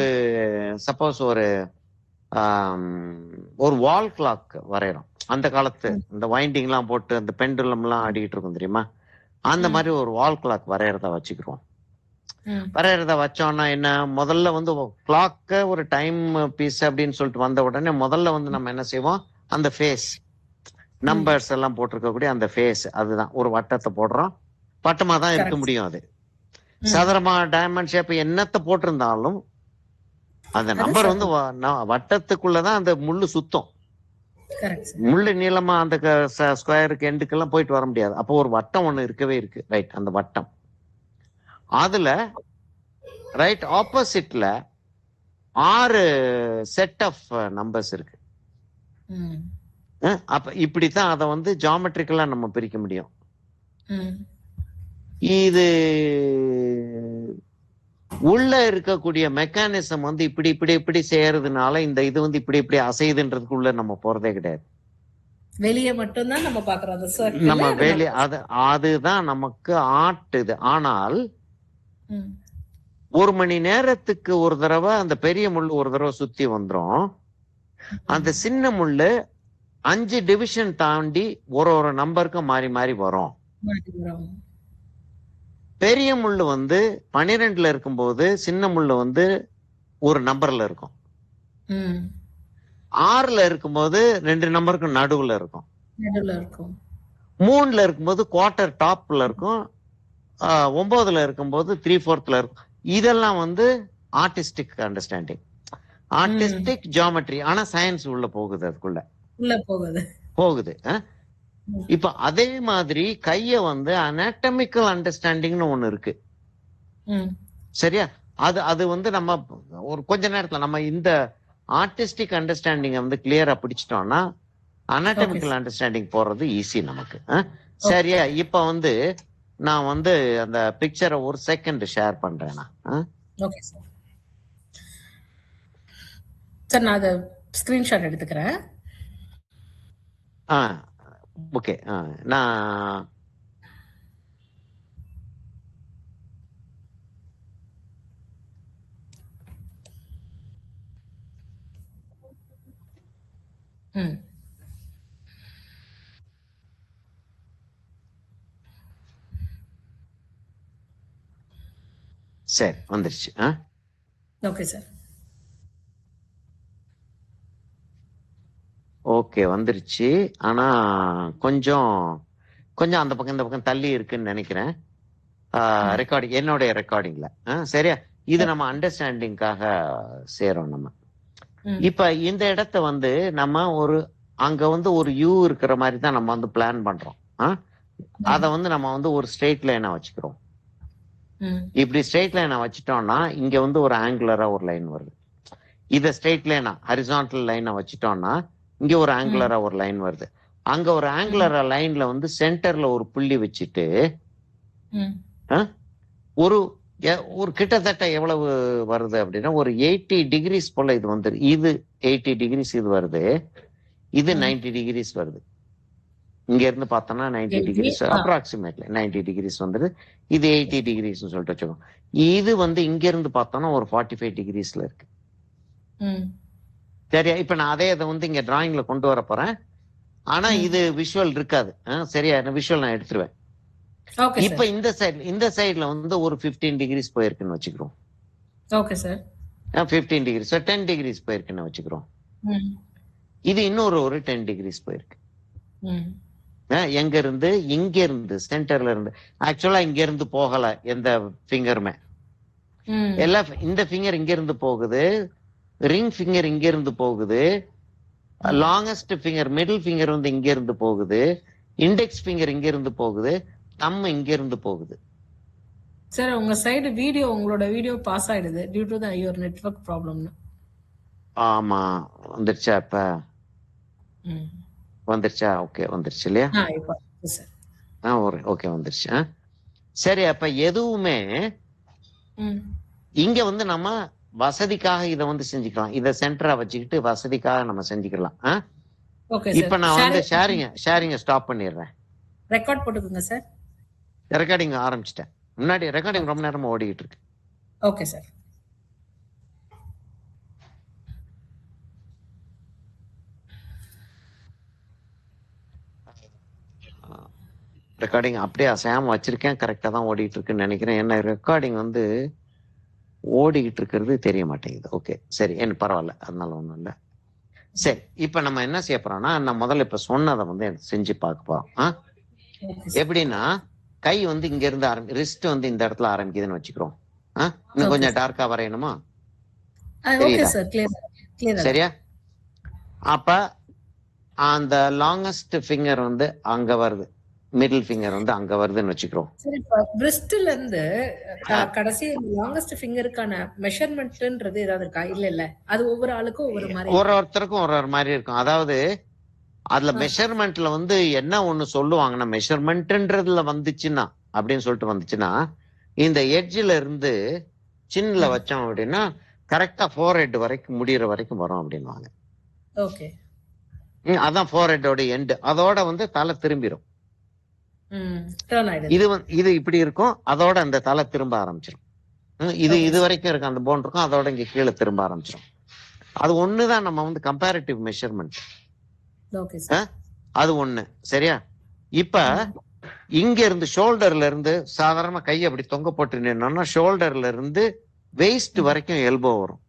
சப்போஸ் ஒரு வால் கிளாக் வரையறோம். அந்த காலத்து இந்த வைண்டிங் எல்லாம் போட்டு அந்த பெண்டுலம் எல்லாம் ஆடிட்டு இருக்கும் தெரியுமா, அந்த மாதிரி ஒரு வால் கிளாக் வரையறத வச்சுக்கிறோம். வரையறத வச்சோம்னா என்ன, முதல்ல வந்து கிளாக்க ஒரு டைம் பீஸ் அப்படின்னு சொல்லிட்டு வந்த உடனே முதல்ல வந்து நம்ம என்ன செய்வோம், அந்த ஃபேஸ் நம்பர்ஸ் எல்லாம் போட்டிருக்கக்கூடிய அந்த ஃபேஸ், அதுதான் ஒரு வட்டத்தை போடுறோம். வட்டமா தான் இருக்க முடியும். அது சதுரமா டைமண்ட் ஷேப் என்னத்தை போட்டிருந்தாலும் அந்த நம்பர் வந்து வட்டத்துக்குள்ளதான் அந்த முள்ளு சுத்தம். முள்ளு நீளமா அந்த ஸ்கொயருக்கு எண்டுக்கெல்லாம் போயிட்டு வர முடியாது. அப்போ ஒரு வட்டம் ஒண்ணு இருக்கவே இருக்கு, ரைட்? அந்த வட்டம் அதுல ரைட் ஆப்போசிட்ல 6 செட் ஆஃப் நம்பர்ஸ் இருக்கு. அப்ப இப்படித்தான் அதை வந்து ஜியோமெட்ரிக்கலா நம்ம பிரிக்க முடியும். இது உள்ள இருக்கக்கூடிய மெக்கானிசம் வந்து இப்படி இப்படி இப்படி செய்யறதுனால இந்த இது வந்து இப்படி இப்படி அசையுதுன்றதுக்குள்ள நம்ம போறதே கிடையாது. வெளியே மட்டும்தான் நம்ம பாக்குறோம். நம்ம வெளியே அதுதான் நமக்கு ஆர்ட் இது. ஆனால் 1 மணி நேரத்துக்கு ஒரு தடவை அந்த பெரிய முள்ளு ஒரு தடவை சுத்தி வந்துரும். அந்த சின்ன முள்ளு 5 டிவிஷன் தாண்டி ஒரு நம்பருக்கும் மாறி மாறி வரும். பெரிய முள்ளு வந்து 12ல இருக்கும்போது சின்ன முள்ளு வந்து ஒரு நம்பர்ல இருக்கும். 6ல இருக்கும்போது 2 நம்பருக்கும் நடுவுல இருக்கும். 3ல இருக்கும்போது குவார்டர் டாப்ல இருக்கும். 9ல இருக்கும்போது 3/4 இருக்கும். இதெல்லாம் வந்து ஆர்டிஸ்டிக் அண்டர்ஸ்டாண்டிங், ஆர்டிஸ்டிக் ஜியோமெட்ரி. ஆனா சயின்ஸ் உள்ள போகுது, அதுக்குள்ள போகுது. இப்ப அதே மாதிரி கைய வந்து அனாட்டமிக்கல் அண்டர்ஸ்டாண்டிங்னு ஒண்ணு இருக்கு, சரியா? அது வந்து நம்ம ஒரு கொஞ்ச நேரத்துல நம்ம இந்த ஆர்டிஸ்டிக் அண்டர்ஸ்டாண்டிங் வந்து கிளியரா பிடிச்சிட்டோம்னா அனாட்டமிக்கல் அண்டர்ஸ்டாண்டிங் போறது ஈஸி நமக்கு. சரியா? இப்ப வந்து நான் வந்து அந்த பிக்சரை ஒரு செகண்ட் ஷேர் பண்றேன். நான் அதை ஸ்கிரீன்ஷாட் எடுத்துக்கிறேன். ஓகே. நான் சரி வந்துருச்சு. Okay sir. ஓகே வந்துருச்சு. ஆனா கொஞ்சம் கொஞ்சம் அந்த பக்கம் இந்த பக்கம் தள்ளி இருக்குன்னு நினைக்கிறேன் ரெக்கார்டிங், என்னுடைய ரெக்கார்டிங்ல. சரியா? இது நம்ம அண்டர்ஸ்டாண்டிங்காக சேரும் நம்ம. இப்ப இந்த இடத்த வந்து நம்ம அங்க வந்து ஒரு யூ இருக்கிற மாதிரி தான் நம்ம வந்து பிளான் பண்றோம். அத வந்து நம்ம வந்து ஒரு ஸ்ட்ரெயிட் லைனா வச்சுக்கிறோம். இப்படி ஸ்ட்ரெயிட் லைனா வச்சுட்டோம்னா இங்க வந்து ஒரு ஆங்குலரா ஒரு லைன் வருது. இத ஸ்ட்ரெயிட் லைனா ஹரிசான்டல் லைனை வச்சுட்டோம்னா இங்க ஒரு ஆங்குலரா ஒரு லைன் வருது. அங்க ஒரு ஆங்குலரா லைன்ல வந்து சென்டர்ல ஒரு புள்ளி வச்சுட்டு ஒரு ஒரு கிட்டத்தட்ட எவ்வளவு வருது அப்படின்னா ஒரு 80 டிகிரிஸ் போல இது வந்துரு. இது 80 டிகிரிஸ் இது வருது, இது 90 டிகிரிஸ் வருது. இங்க இருந்து பார்த்தோம்னா 90 டிகிரிஸ் அப்ராக்சிமேட்லி 90 டிகிரிஸ் வந்துருது. இது 80 டிகிரிஸ் சொல்லிட்டு வச்சுக்கோங்க. இது வந்து இங்க இருந்து பார்த்தோம்னா ஒரு 45 டிகிரிஸ்ல இருக்கு. சரியா? இப்ப நான் அதே இதை வந்து இங்க டிராயிங்ல கொண்டு வர போறேன். ஆனா இது விஷுவல் இருக்காது. சரியா? விஷுவல் நான் எடுத்துருவேன். இப்ப இந்த சைடுல வந்து ஒரு 15 டிகிரிஸ் போயிருக்குன்னு வச்சுக்கிறோம். Okay sir. 15 டிகிரிஸ் 10 டிகிரிஸ் போயிருக்குன்னு வச்சுக்கிறோம். இது இன்னொரு 10 டிகிரிஸ் போயிருக்கு. எங்க இருந்து? இங்க இருந்து சென்டர்ல இருந்து. ஆக்சுவலா இங்க இருந்து போகல எந்த ஃபிங்கருமே. எல்லாம் இந்த ஃபிங்கர் இங்க இருந்து போகுது, ரிங் ஃபிங்கர் இங்க இருந்து போகுது, லாங்கஸ்ட் ஃபிங்கர் மிடில் ஃபிங்கர் வந்து இங்க இருந்து போகுது, இண்டெக்ஸ் ஃபிங்கர் இங்க இருந்து போகுது, தம் இங்க இருந்து போகுது. சார் உங்க சைடு வீடியோ, உங்களோட வீடியோ பாஸ் ஆயிடுது due to the your network ப்ராப்ளம்னு. ஆமா, வந்துருச்சா? இப்ப வந்துருச்சா? ஓகே, வந்துருச்சு இல்லையா? ஓகே, வந்துருச்சு. சரி, அப்ப எதுவுமே இங்க வந்து நம்ம வசதிக்காக இதை வந்து செஞ்சுக்கலாம். இதை சென்டரா வச்சுக்கிட்டு வசதிக்காக நம்ம செஞ்சுக்கலாம். இப்ப நான் வந்து ஷேரிங்க ஸ்டாப் பண்ணிடுறேன். ரெக்கார்ட் போட்டுக்கோங்க சார். ரெக்கார்டிங் ஆரம்பிச்சிட்டேன். முன்னாடி ரெக்கார்டிங் ரொம்ப நேரமா ஓடிக்கிட்டு இருக்கு. Okay sir. ரெக்கார்டிங் அப்படியே அசையாம வச்சிருக்கேன். கரெக்டா தான் ஓடிட்டு இருக்குன்னு நினைக்கிறேன். என்ன ரெக்கார்டிங் வந்து ஓடிக்கிட்டு இருக்கிறது தெரிய மாட்டேங்குது. ஓகே, சரி, என்ன பரவாயில்ல, அதனால ஒண்ணும் இல்லை. சரி, இப்ப நம்ம என்ன செய்ய போறோம்னா, நான் முதல்ல இப்ப சொன்னதை வந்து செஞ்சு பார்க்க போறோம். எப்படின்னா, கை வந்து இங்க இருந்து ரிஸ்ட் வந்து இந்த இடத்துல ஆரம்பிக்குதுன்னு வச்சுக்கிறோம். இன்னும் கொஞ்சம் டார்க்கா வரையணுமா? சரியா? அப்ப அந்த லாங்கஸ்ட் ஃபிங்கர் வந்து அங்க வருது, மிடில் ஃபிங்கர் வந்து அங்க வருதுன்னு வச்சுக்கிறோம். சரி, இப்ப பிரிஸ்ட்ல இருந்து கடைசி லாங்கஸ்ட் ஃபிங்கருக்கான மெஷர்மென்ட்ன்றது ஏதாவது இருக்கா? இல்ல அது ஒவ்வொரு ஆளுக்கும் ஒவ்வொரு மாதிரி, ஒருத்தருக்கும் ஒரு மாதிரி இருக்கும். அதாவது அதுல மெஷர்மெண்ட்ல வந்து என்ன ஒண்ணு சொல்லுவாங்கன்னா, மெஷர்மெண்ட்ன்றதுல வந்துச்சுன்னா அப்படின்னு சொல்லிட்டு வந்துச்சுன்னா, இந்த எட்ஜ்ல இருந்து சின்ல வச்சோம் அப்படின்னா கரெக்டா 4 வரைக்கும் முடியற வரைக்கும் வரும் அப்படின்வாங்க. ஓகே, அதான் 4 எண்ட். அதோட வந்து தலை திரும்பிடும். இது இப்படி இருக்கும். அதோட அந்த தலை திரும்ப ஆரம்பிச்சிடும். இது வரைக்கும் இருக்கு அந்த போன் இருக்கும், அதோட இங்க கீழே திரும்ப ஆரம்பிச்சிடும். அது ஒண்ணுதான் நம்ம வந்து கம்பேரிட்டிவ் மெஷர்மெண்ட். அது ஒண்ணு. சரியா? இப்ப இங்க இருந்து ஷோல்டர்ல இருந்து சாதாரண கையை அப்படி தொங்க போட்டு நின்னோம்னா ஷோல்டர்ல இருந்து வெயிஸ்ட் வரைக்கும் எல்போ வரும்.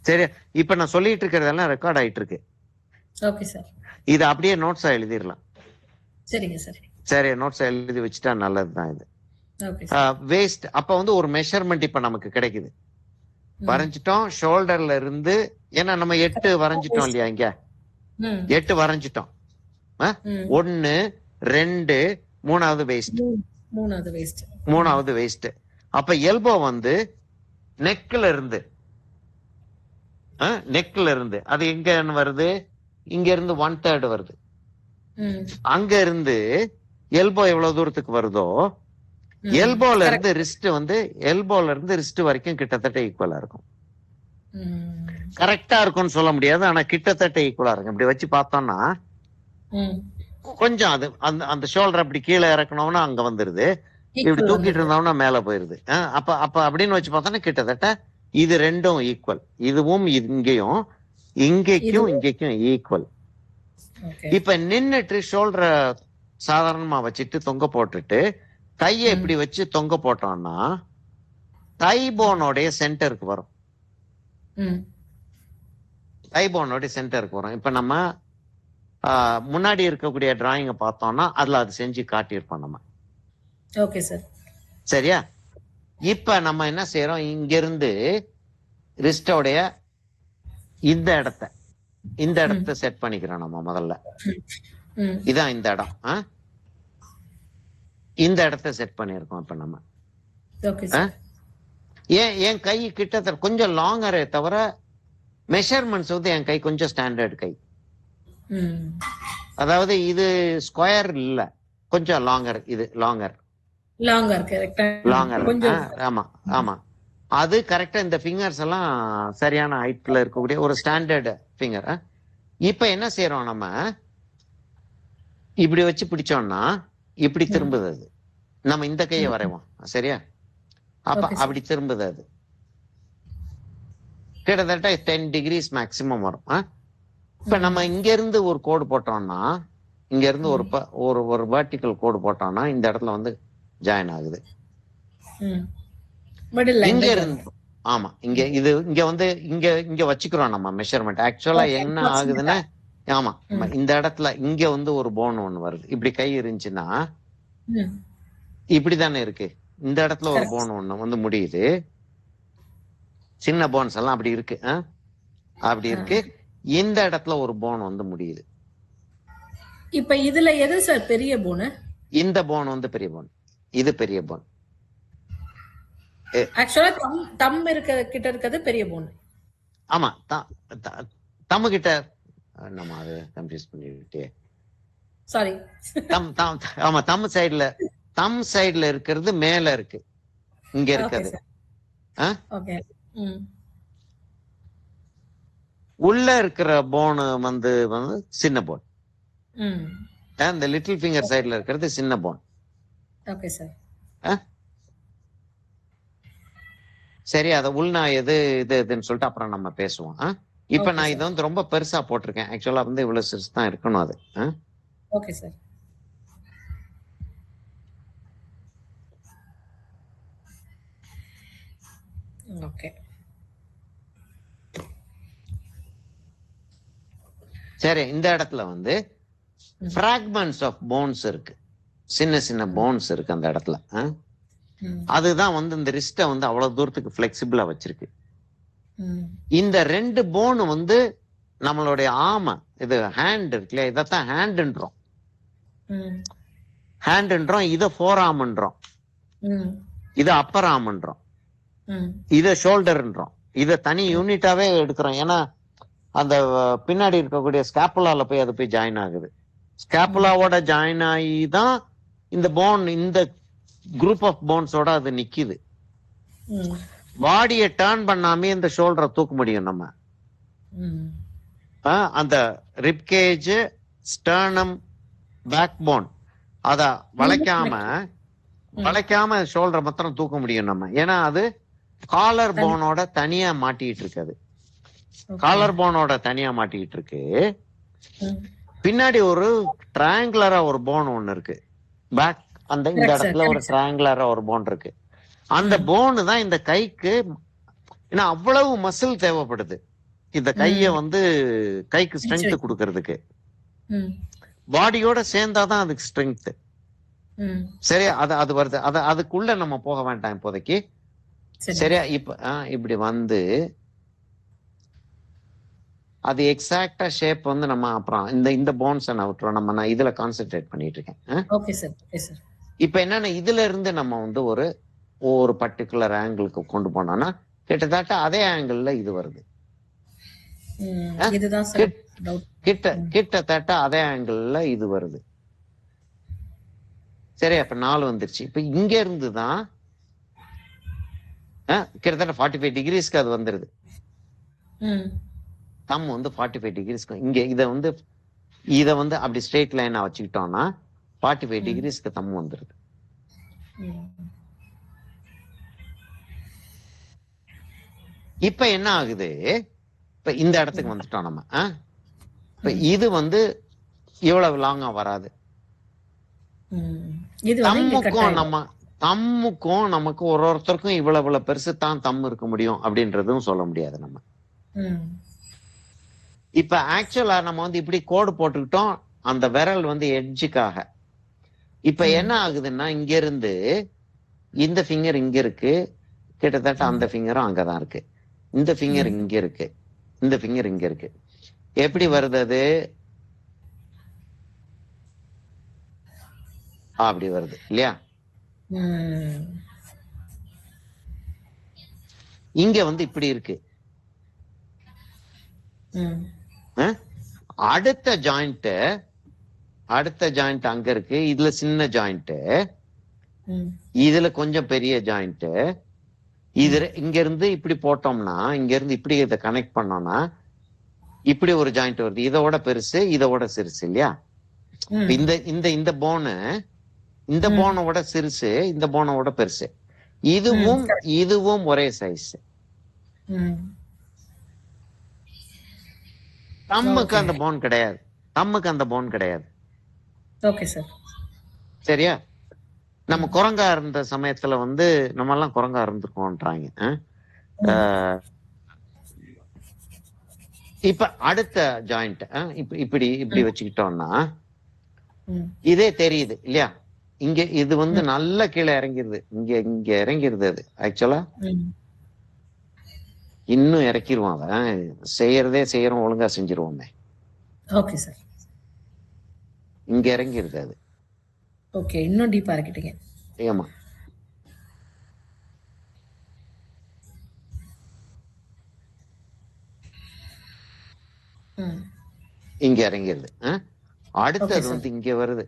சரியா? இப்ப நான் சொல்லிட்டு இருக்கிறதெல்லாம் ரெக்கார்ட் ஆயிட்டு இருக்கு. இது அப்படியே நோட்ஸா எழுதிடலாம். சரிங்க சார். சரி, நோட்ஸ் எழுதி வச்சுட்டா நல்லதுதான். இது வேஸ்ட். அப்ப வந்து ஒரு மெஷர்மெண்ட் இப்ப நமக்கு கிடைக்குது. வரைஞ்சிட்டோம் ஷோல்டர்ல இருந்து. ஏன்னா நம்ம 8 வரைஞ்சிட்டோம் இல்லையா? இங்க 8 வரைஞ்சிட்டோம். 1 2 3வது வேஸ்ட். அப்ப எல்போ வந்து நெக்ல இருந்து அது எங்க வருது? இங்க இருந்து 1/3 வருது. அங்க இருந்து எல்போ எவ்வளவு தூரத்துக்கு வருதோ, எல்போல இருந்து ரிஸ்ட் வரைக்கும் கிட்டத்தட்ட ஈக்குவலா இருக்கும். கரெக்டா இருக்கும்னு சொல்ல முடியாது, ஆனா கிட்டத்தட்ட ஈக்குவலா இருக்கும். இப்படி வச்சு பார்த்தோம்னா கொஞ்சம் அது அந்த ஷோல்டர் அப்படி கீழே இறக்கணும்னா அங்க வந்துருது, இப்படி தூக்கிட்டு இருந்தோம்னா மேல போயிருது. அப்ப அப்படின்னு வச்சு பார்த்தோம்னா கிட்டத்தட்ட இது ரெண்டும் ஈக்குவல். இதுவும் இங்கேக்கும் ஈக்குவல். இப்ப நின்னுட்டு ஷோல்டரை சாதாரணமா வச்சுட்டு தொங்க போட்டுட்டு கையை இப்படி வச்சு தொங்க போட்டோம்னா தை போனோடைய சென்டருக்கு வரும். இப்ப நம்ம முன்னாடி இருக்கக்கூடிய டிராயிங்க பார்த்தோம்னா அதுல அது செஞ்சு காட்டியிருப்போம் நம்ம. Okay sir. சரியா? இப்ப நம்ம என்ன செய்யறோம், இங்க இருந்து ரிஸ்டோடைய இந்த இடத்தை செட் பண்ணிக்கிறோம் நம்ம முதல்ல. இதான் இந்த இடம். இந்த இடத்தை செட் பண்ணிருக்கோம் இப்ப நம்ம. என் கை கிட்டத்தட்ட கொஞ்சம் லாங்கரே தவிர மெஷர்மெண்ட்ஸ் வந்து என் கை கொஞ்சம் ஸ்டாண்டர்ட் கை. அதாவது இது ஸ்கொயர் இல்ல, கொஞ்சம் லாங்கர். இது லாங்கர். லாங்கா இருக்கு லாங்கா இருக்கு. கொஞ்சம். ஆமா ஆமா, அது கரெக்டா இந்த ஃபிங்கர்ஸ் எல்லாம் சரியான ஹைட்ல இருக்கக்கூடிய ஒரு ஸ்டாண்டர்ட் ஃபிங்கர். இப்ப என்ன செய்யறோம் நம்ம, இப்படி வச்சு பிடிச்சோம்னா இப்படி திரும்புது அது. நம்ம இந்த கையை வரைவோம், சரியா? அப்ப அப்படி திரும்புது அது. கிட்டத்தட்ட 10 டிகிரிஸ் மேக்சிமம் வரும். இப்ப நம்ம இங்க இருந்து ஒரு கோடு போட்டோம்னா, இங்க இருந்து ஒரு ஒரு வெர்டிக்கல் கோடு போட்டோம்னா இந்த இடத்துல வந்து ஜாயின் ஆகுது. இங்க இருந்து ஆமா, இங்க இது இங்க வந்து இங்க இங்க வச்சுக்கிறோம் நம்ம மெஷர்மெண்ட். ஆக்சுவலா என்ன ஆகுதுன்னா, ஆமா இந்த இடத்துல இங்க வந்து ஒரு போன் ஒண்ணு வருது. இப்படி கை இருந்துச்சுன்னா இப்படித்தானே இருக்கு. இந்த இடத்துல ஒரு போன் ஒண்ணு வந்து முடியுது. சின்ன போன்ஸ் எல்லாம் அப்படி இருக்கு, அப்படி இருக்கு. இந்த இடத்துல ஒரு போன் வந்து முடியுது. இப்ப இதுல எது சார் பெரிய போன்? இந்த போன் வந்து பெரிய போன், இது பெரிய போன். ஆக்சுவலா தம் கிட்ட இருக்கிறது பெரிய போன். ஆமா, தம்மு கிட்ட நம்ம அதை கன்ஃபியூஸ் பண்ணிட்டு, சாரி. ஆமா, தம் சைடுல இருக்கிறது மேல இருக்கு, இங்க இருக்குது. உள்ள இருக்கிற போன் வந்து சின்ன போன். இந்த லிட்டில் ஃபிங்கர் சைடுல இருக்கிறது சின்ன போன். Okay sir. சரி, அத உள்நா எது இதுன்னு சொல்லிட்டு அப்புறம் நம்ம பேசுவோம். இப்ப நான் இதை வந்து ரொம்ப பெருசா போட்டிருக்கேன். ஆக்சுவலா வந்து இவ்வளவு சிறுசு தான் இருக்கணும் அது. Okay sir. ஓகே. சரி, இந்த இடத்துல வந்து பிராக்மெண்ட்ஸ் ஆஃப் போன்ஸ் இருக்கு, சின்ன சின்ன போன்ஸ் இருக்கு அந்த இடத்துல. அதுதான் வந்து இந்த ரிஸ்ட வந்து அவ்வளவு தூரத்துக்கு பிளெக்சிபிளா வச்சிருக்கு. இந்த 2 போன் வந்து நம்மளுடைய ஆம, இது ஹேண்ட் இருக்குல்ல, இதத்தான் ஹேண்ட்ன்றோம். இத ஃபோர் ஆம்ன்றோம், இத அப்பர் ஆம்ன்றோம், இத ஷோல்டர்ன்றோம். இத தனி யூனிட்டாவே எடுக்கிறோம். ஏன்னா அந்த பின்னாடி இருக்கக்கூடிய ஸ்கேப்புலால போய் அது போய் ஜாயின் ஆகுது. ஸ்கேப்புலாவோட ஜாயின் ஆகி தான் இந்த போன், இந்த குரூப் ஆஃப் போன்ஸோட அது நிக்குது. பாடியை டர்ன் பண்ணாமே இந்த ஷோல்டரை தூக்க முடியும் நம்ம. அந்த ரிப்கேஜ், ஸ்டர்னம், பேக் போன் அத வளைக்காம ஷோல்டரை மாத்திரம் தூக்க முடியும் நம்ம. ஏன்னா அது காலர் போனோட தனியா மாட்டிட்டு இருக்கு. காலர் போனோட தனியா மாட்டிக்கிட்டு இருக்கு. பின்னாடி ஒரு ட்ரையாங்குலரா ஒரு போன் ஒண்ணு இருக்கு, பேக் அந்த இந்த இடத்துல ஒரு ட்ரையாங்குலரா ஒரு போன் இருக்கு. அந்த போன் தான் இந்த கைக்கு, ஏன்னா அவ்வளவு மசில் தேவைப்படுது இந்த கைய வந்து கைக்கு ஸ்ட்ரென்த் கொடுக்கறதுக்கு. பாடியோட சேர்ந்தாதான் அதுக்கு ஸ்ட்ரென்த். சரியா? அது வருது. அதுக்குள்ள நம்ம போக வேண்டாம் இப்போதைக்கு. சரியா? இப்படி வந்து அது எக்ஸாக்டா ஷேப் வந்து நம்ம அப்புறம் இந்த போன்ஸ் விட்டுறோம். நான் இதுல கான்சென்ட்ரேட் பண்ணிட்டு இருக்கேன். இப்ப என்னன்னா, இதுல இருந்து நம்ம வந்து ஒரு பர்டிகுலர் ஆங்கிளுக்கு கொண்டு போனோம்னா கிட்டத்தட்ட அதே ஆங்கிள் இது வருது. கிட்டத்தட்ட அதே ஆங்கிள் இது வருது. சரி, அப்ப 4 வந்துருச்சு. இப்ப இங்க இருந்து தான் கிட்டத்தட்ட 45 டிகிரிஸ்க்கு அது வந்துருது. தம் வந்து 45 டிகிரிஸ்க்கு இங்க இத வந்து அப்படி ஸ்ட்ரெயிட் லைனா வச்சுக்கிட்டோம்னா 45 டிகிரிஸ்க்கு தம் வந்துருது. இப்ப என்ன ஆகுது, இப்ப இந்த இடத்துக்கு வந்துட்டோம் நம்ம. இப்ப இது வந்து இவ்வளவு லாங்கா வராது. தம்முக்கும் நமக்கு ஒருத்தருக்கும் இவ்வளவு பெருசு தான் தம் இருக்க முடியும் அப்படின்றதும் சொல்ல முடியாது நம்ம. இப்ப ஆக்சுவலா நம்ம வந்து இப்படி கோடு போட்டுக்கிட்டோம் அந்த விரல் வந்து எட்ஜுக்காக. இப்ப என்ன ஆகுதுன்னா, இங்க இருந்து இந்த ஃபிங்கர் இங்க இருக்கு, கிட்டத்தட்ட அந்த ஃபிங்கரும் அங்கதான் இருக்கு. இந்த ஃபிங்கர் இங்க இருக்கு, இந்த ஃபிங்கர் இங்க இருக்கு. எப்படி வருது அது? அப்படி வருது இல்லையா? இங்க வந்து இப்படி இருக்கு. அடுத்த ஜாயிண்ட் அங்க இருக்கு. இதுல சின்ன ஜாயிண்ட். இதுல கொஞ்சம் பெரிய ஜாயிண்ட். இது இங்க இருந்து இப்படி போட்டோம்னா, இங்க இருந்து இப்படி இதை கனெக்ட் பண்ணோம்னா இப்படி ஒரு ஜாயிண்ட் வருது. இதோட பெருசு, இதோட சிறுசு இல்லையா? இந்த இந்த இந்த போனு இந்த போனோட சிறுசு, இந்த போனோட பெருசு. இதுவும் இதுவும் ஒரே சைஸ். தம்முக்கு அந்த போன் கிடையாது. தம்முக்கு அந்த போன் கிடையாது. Okay sir. சரியா? நம்ம குரங்கா இருந்த சமயத்துல வந்து நம்ம எல்லாம் குரங்கா இருந்திருக்கோம்ன்றாங்க. இப்ப அடுத்த ஜாயிண்ட் இப்படி இப்படி வச்சுக்கிட்டோம்னா இதே தெரியுது இல்லையா? இங்க இது வந்து நல்ல கீழே இறங்கிருது. இங்க இங்க இறங்கிருது. அது ஆக்சுவலா இன்னும் இறக்கிடுவான். அவன் செய்யறதே செய்யறோம், ஒழுங்கா செஞ்சிருவோமே. Okay sir. இங்க இறங்கிருது அது. ஓகே, இன்னும் டீப்பா இறக்கிட்டீங்க. ஆமா. இங்க இறங்கிருது. அடுத்தது வந்து இங்க வருது.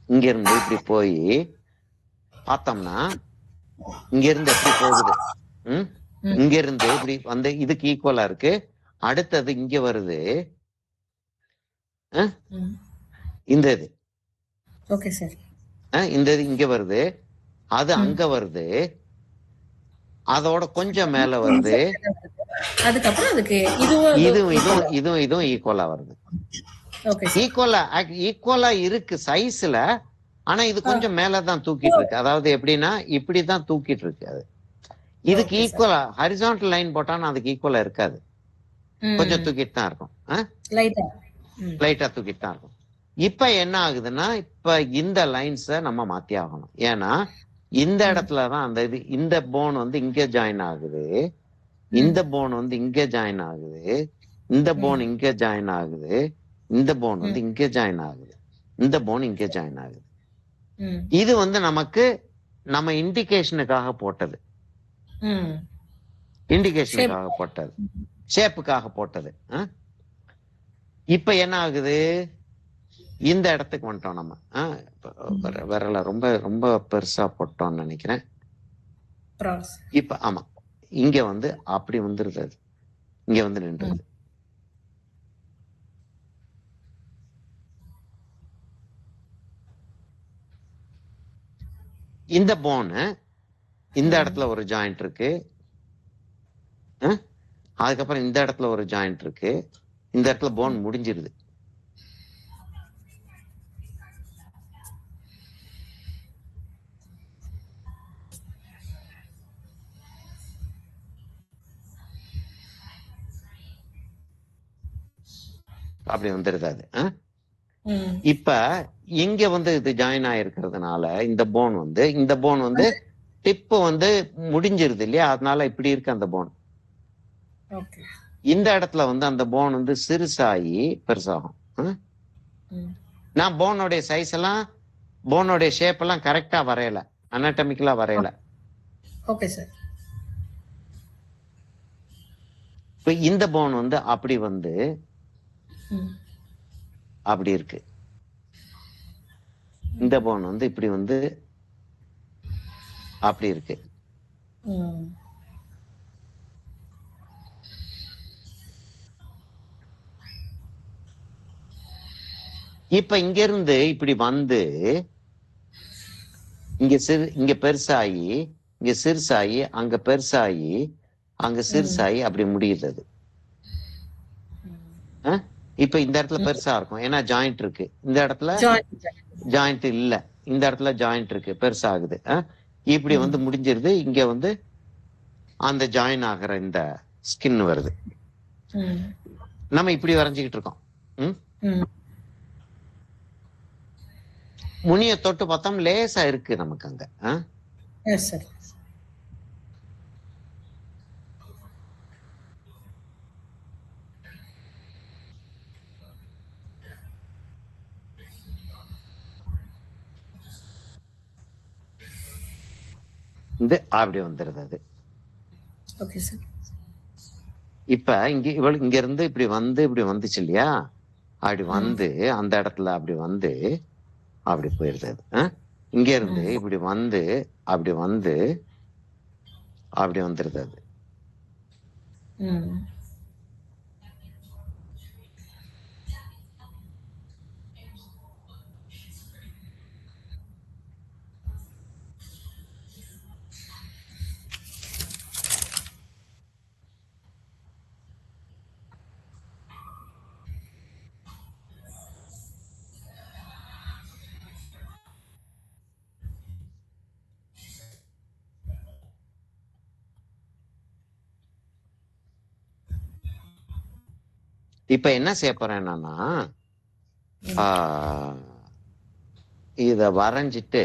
இங்க இருந்து இப்படி போய் பார்த்தோம்னா இங்க இருந்து எப்படி போகுது. இங்க இருந்து இப்படி வந்து இதுக்கு ஈக்குவலா இருக்கு. அடுத்தது இங்க வருது. இந்த இது ஓகே சார். இந்த இது இங்க வருது. அது அங்க வருது. அதோட கொஞ்சம் மேல வருது. அதுக்கப்புறம் அதுக்கு இதுவும் ஈக்குவலா வருது. ஈக்குவலா இருக்கு சைஸ்ல. ஆனா இது கொஞ்சம் மேலதான் தூக்கிட்டு இருக்கு. அதாவது எப்படின்னா இப்படிதான் தூக்கிட்டு இருக்கு. அது இதுக்கு ஈக்குவலா ஹரிசான்டல் லைன் போட்டானா அதுக்கு ஈக்குவலா இருக்காது. கொஞ்சம் தூக்கிட்டு தான் இருக்கும். லைட்டா தூக்கிட்டு தான் இருக்கும். இப்ப என்ன ஆகுதுன்னா, இப்ப இந்த லைன்ஸ நம்ம மாத்தி ஆகணும். ஏன்னா இந்த இடத்துலதான் அந்த இது இந்த போன் வந்து இங்க ஜாயின் ஆகுது. இந்த போன் வந்து இங்க ஜாயின் ஆகுது. இந்த போன் இங்க ஜாயின் ஆகுது. இந்த போன் வந்து இங்க ஜாயின் ஆகுது. இந்த போன் இங்க ஜாயின் ஆகுது. இது வந்து நமக்கு நம்ம இண்டிகேஷனுக்காக போட்டது. இண்டிகேஷனுக்காக போட்டது, ஷேப்புக்காக போட்டது. இப்ப என்ன ஆகுது, இந்த இடத்துக்கு வந்துட்டோம் நம்ம. விரல ரொம்ப ரொம்ப பெருசா போட்டோம்னு நினைக்கிறேன். இப்ப ஆமா, இங்க வந்து அப்படி வந்துருது. அது இங்க வந்து நின்றுது. இந்த போனு இந்த இடத்துல ஒரு ஜாயிண்ட் இருக்கு. அதுக்கப்புறம் இந்த இடத்துல ஒரு ஜாயிண்ட் இருக்கு. இந்த இடத்துல போன் முடிஞ்சிருது. அப்படி வந்துருது அது. இப்ப இங்க வந்து இது ஜாயின் ஆயிருக்கிறதுனால இந்த போன் வந்து டிப்பு வந்து முடிஞ்சிருது இல்லையா? அதனால இப்படி இருக்கு அந்த போன். இந்த இடத்துல வந்து அந்த போன் வந்து சிறுசாகி பெருசாகும். நான் போனோடைய சைஸ் எல்லாம், போனோடைய ஷேப் எல்லாம் கரெக்டா வரையல, அனாட்டமிக்கலா வரையல. Okay sir. இப்ப இந்த போன் வந்து அப்படி வந்து அப்படி இருக்கு. இந்த போன் வந்து இப்படி வந்து அப்படி இருக்கு. இப்ப இங்க இருந்து இப்படி வந்து இங்க பெருசாகி, இங்க சிறுசாகி, அங்க பெருசாகி, அங்க சிறுசாகி அப்படி முடியுது. அது இப்ப இந்த இடத்துல பெருசா இருக்கும், ஏன்னா ஜாயிண்ட் இருக்கு. இந்த இடத்துல ஜாயிண்ட் இல்ல, இந்த இடத்துல ஜாயிண்ட் இருக்கு, பெருசா ஆகுது. இப்படி வந்து முடிஞ்சிருது. இங்க வந்து அந்த ஜாயின் ஆகிற இந்த ஸ்கின் வருது. நம்ம இப்படி வரைஞ்சுக்கிட்டு இருக்கோம். முனிய தொட்டு பார்த்தோம், லேசா இருக்கு நமக்கு அங்க. இந்த அப்படி வந்துருது அது. இப்ப இங்க இருந்து இப்படி வந்துச்சு இல்லையா? அப்படி வந்து அந்த இடத்துல அப்படி வந்து அப்படி போயிருது அது. இங்க இருந்து இப்படி வந்து அப்படி வந்து அப்படி வந்துருது அது. இப்ப என்ன செய்ய போறேன் என்னன்னா, இத வரைஞ்சிட்டு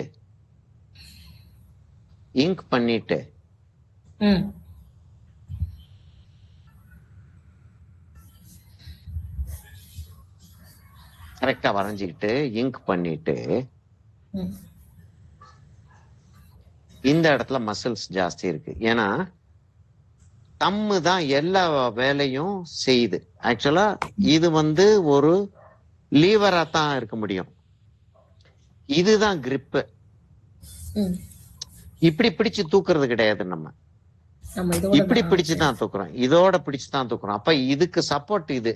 இங்க் பண்ணிட்டு கரெக்டா வரைஞ்சிக்கிட்டு இங்க் பண்ணிட்டு இந்த இடத்துல மசில்ஸ் ஜாஸ்தி இருக்கு. ஏன்னா தம்மு தான் எல்லா வேலையும் செய்யுது. ஆக்சுவலா இது வந்து ஒரு லீவரா தான் இருக்க முடியும். இதுதான் கிரிப்பு. இப்படி பிடிச்சு தூக்குறது கிடையாது. நம்ம இப்படி பிடிச்சுதான் தூக்குறோம், இதோட பிடிச்சுதான் தூக்குறோம். அப்ப இதுக்கு சப்போர்ட் இது.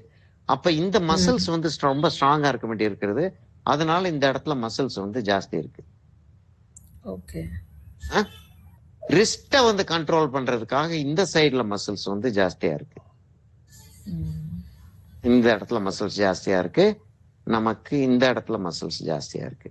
அப்ப இந்த மசில்ஸ் வந்து ரொம்ப ஸ்ட்ராங்கா இருக்க வேண்டி இருக்கிறது. அதனால இந்த இடத்துல மசில்ஸ் வந்து ஜாஸ்தி இருக்கு. ஓகே. ரிஸ்ட வந்து கண்ட்ரோல் பண்றதுக்காக இந்த சைடுல மசில்ஸ் வந்து ஜாஸ்தியா இருக்கு. இந்த இடத்துல மசில்ஸ் ஜாஸ்தியா இருக்கு. நமக்கு இந்த இடத்துல மசில்ஸ் ஜாஸ்தியா இருக்கு.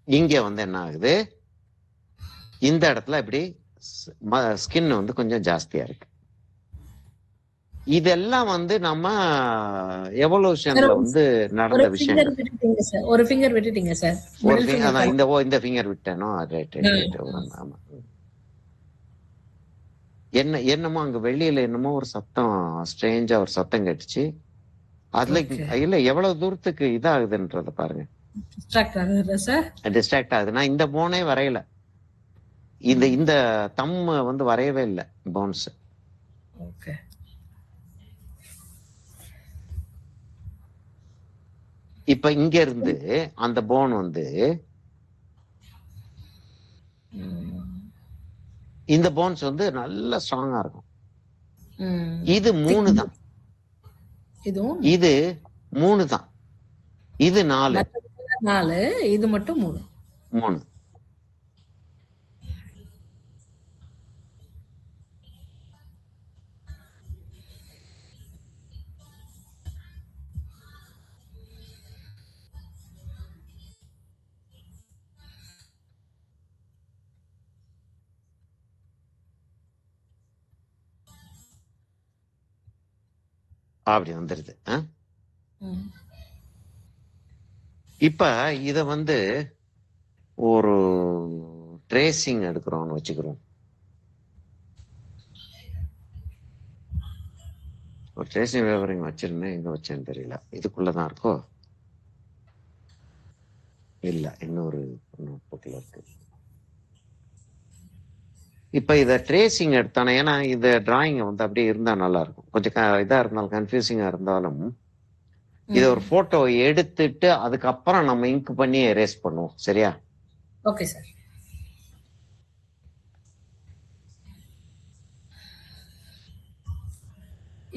இங்க வந்து என்ன ஆகுது, இந்த இடத்துல இப்படி ஸ்கின் வந்து கொஞ்சம் ஜாஸ்தியா இருக்கு. இதெல்லாம் வந்து நம்ம எவல்யூஷன்ல வந்து நடந்த விஷயங்கள். ஒரு ஃபிங்கர் விட்டுட்டீங்க சார். அதான் இந்த ஃபிங்கர் விட்டேனோ. ரைட். ஆமா. என்னமோ அங்க வெளியில என்னமோ ஒரு சத்தம், ஸ்ட்ரேஞ்சா ஒரு சத்தம் கேட்டுச்சு. அதுல இல்ல எவ்வளவு தூரத்துக்கு இதாகுதுன்றத பாருங்க. டிஸ்ட்ராக்ட் ஆகுது. நான் இந்த போனே வரையல. இந்த தம் வந்து வரையவே இல்லை போன்ஸ். ஓகே. இப்ப இங்க இருந்து அந்த போன் வந்து இந்த போன்ஸ் வந்து நல்ல ஸ்ட்ராங்கா இருக்கும். இது 3 தான். இது 3 தான். இது 4. இது மட்டும் 3. அப்படி வந்துருது. இப்ப இத வந்து ஒரு ட்ரேசிங் எடுக்கிறோம்னு வச்சுக்கிறோம். ஒரு ட்ரேசிங் பேப்பர் வச்சிருந்தேன், எங்க வச்சேன்னு தெரியல. இதுக்குள்ளதான் இருக்கோ இல்ல, இன்னொரு நோட்புக்ல இருக்கு. இப்ப இத ட்ரேசிங் எடுத்தானே, ஏன்னா இந்த டிராயிங் வந்து அப்படியே இருந்தா நல்லா இருக்கும். கொஞ்சம் இதா இருந்தாலும், கன்ஃபியூசிங்கா இருந்தாலும், இத ஒரு போட்டோ எடுத்துட்டு அதுக்கப்புறம் நம்ம இங்க் பண்ணி எரேஸ் பண்ணுவோம். சரியா? Okay sir.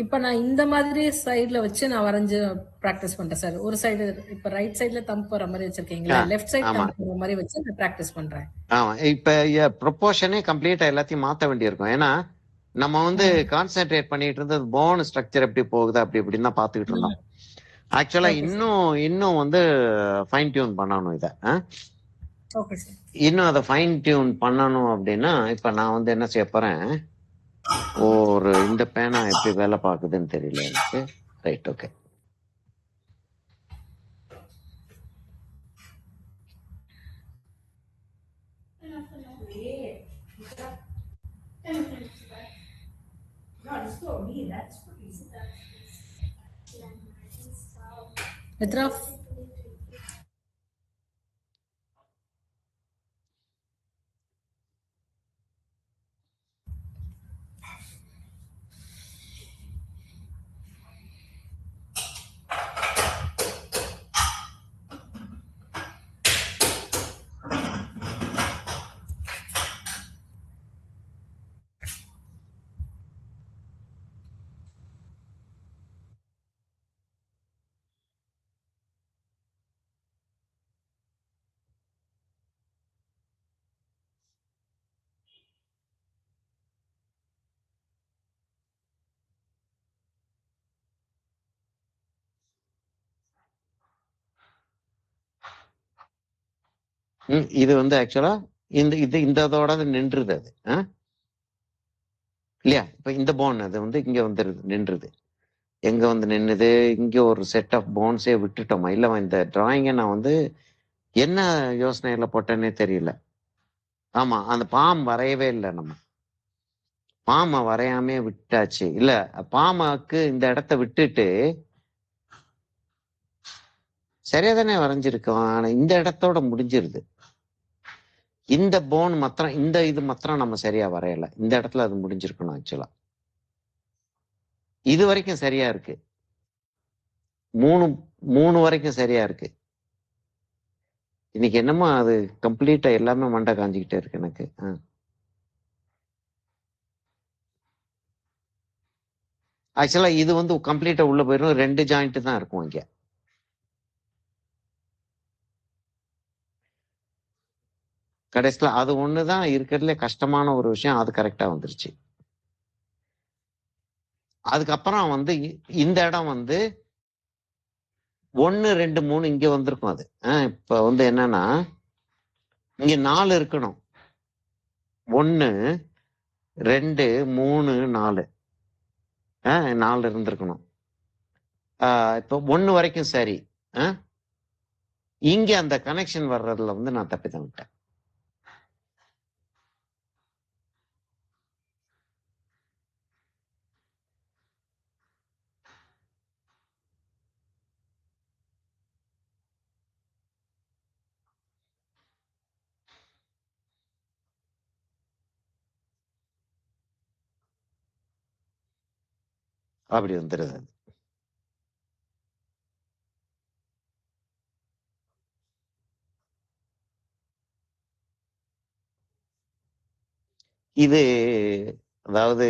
இப்ப நான் இந்த மாதிரி சைடுல வச்சு நான் வரைஞ்சு பிராக்டிஸ் பண்றேன் சார். ஒரு சைடு இப்ப ரைட் சைடுல தம்ப் போற மாதிரி வச்சிருக்கீங்களா, லெஃப்ட் சைடு தம்ப் போற மாதிரி வச்சு நான் பிராக்டிஸ் பண்றேன். ஆமா. இப்ப ப்ரொபோர்ஷனே கம்ப்ளீட்டா எல்லாத்தையும் மாத்த வேண்டியிருக்கும். ஏன்னா நம்ம வந்து கான்சென்ட்ரேட் பண்ணிட்டு இருந்தது போன் ஸ்ட்ரக்சர் எப்படி போகுது அப்படி இப்படின்னு தான் பாத்துக்கிட்டு இருந்தோம். ஆக்சுவலா இன்னும் வந்து ஃபைன் டியூன் பண்ணணும் இத. இன்னும் அதை ஃபைன் டியூன் பண்ணணும் அப்படின்னா, இப்ப நான் வந்து என்ன செய்ய போறேன், ஒரு இந்த பேனா எப்படி வேலை பார்க்குதுன்னு தெரியல எனக்கு. Right, okay. இது வந்து ஆக்சுவலா இந்த இதோட நின்றுது அது இல்லையா? இப்ப இந்த போன் அது வந்து இங்க வந்துருது, நின்றுது. எங்க வந்து நின்னுது? இங்க ஒரு செட் ஆஃப் போன்ஸே விட்டுட்டோமா? இல்ல இந்த டிராயிங்கை நான் வந்து என்ன யோசனையில போட்டேன்னே தெரியல. ஆமா, அந்த பாம் வரையவே இல்லை. நம்ம பாமை வரையாமே விட்டாச்சு. இல்ல, பாமாக்கு இந்த இடத்த விட்டுட்டு சரியா தானே வரைஞ்சிருக்கோம். ஆனா இந்த இடத்தோட முடிஞ்சிருது. இந்த போன் மாத்திரம், இந்த இது மாத்திரம் நம்ம சரியா வரையல. இந்த இடத்துல அது முடிஞ்சிருக்கணும் ஆக்சுவலா. இது வரைக்கும் சரியா இருக்கு. மூணு வரைக்கும் சரியா இருக்கு. இன்னைக்கு என்னமோ அது கம்ப்ளீட்டா எல்லாமே மண்டை காஞ்சிக்கிட்டே இருக்கு எனக்கு. ஆக்சுவலா இது வந்து கம்ப்ளீட்டா உள்ள போயிடும். 2 ஜாயிண்ட் தான் இருக்கும் இங்க. கடைசியில அது ஒண்ணுதான் இருக்கிறதுல கஷ்டமான ஒரு விஷயம். அது கரெக்டா வந்துருச்சு. அதுக்கப்புறம் வந்து இந்த இடம் வந்து 1 2 3 இங்க வந்திருக்கும். அது இப்ப வந்து என்னன்னா இங்க 4 இருக்கணும். 1 2 3 4 4 இருந்திருக்கணும். இப்போ 1 வரைக்கும் சரி. இங்க அந்த கனெக்ஷன் வர்றதுல வந்து நான் தப்பிதான் விட்டேன். அப்படி வந்துருது. இது அதாவது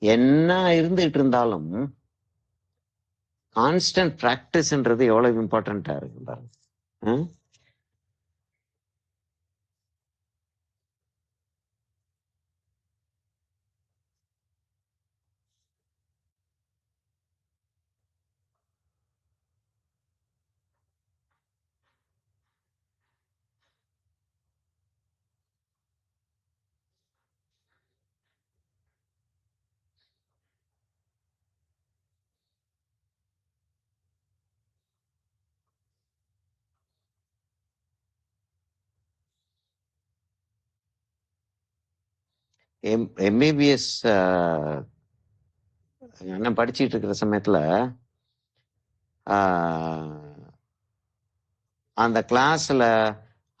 என்ன இருந்துகிட்டு இருந்தாலும் கான்ஸ்டன்ட் பிராக்டிஸ்ன்றது எவ்வளவு இம்பார்ட்டண்டா இருக்கு பாருங்க. எம்பிபிஎஸ் என்ன படிச்சுட்டு இருக்கிற சமயத்துல அந்த கிளாஸ்ல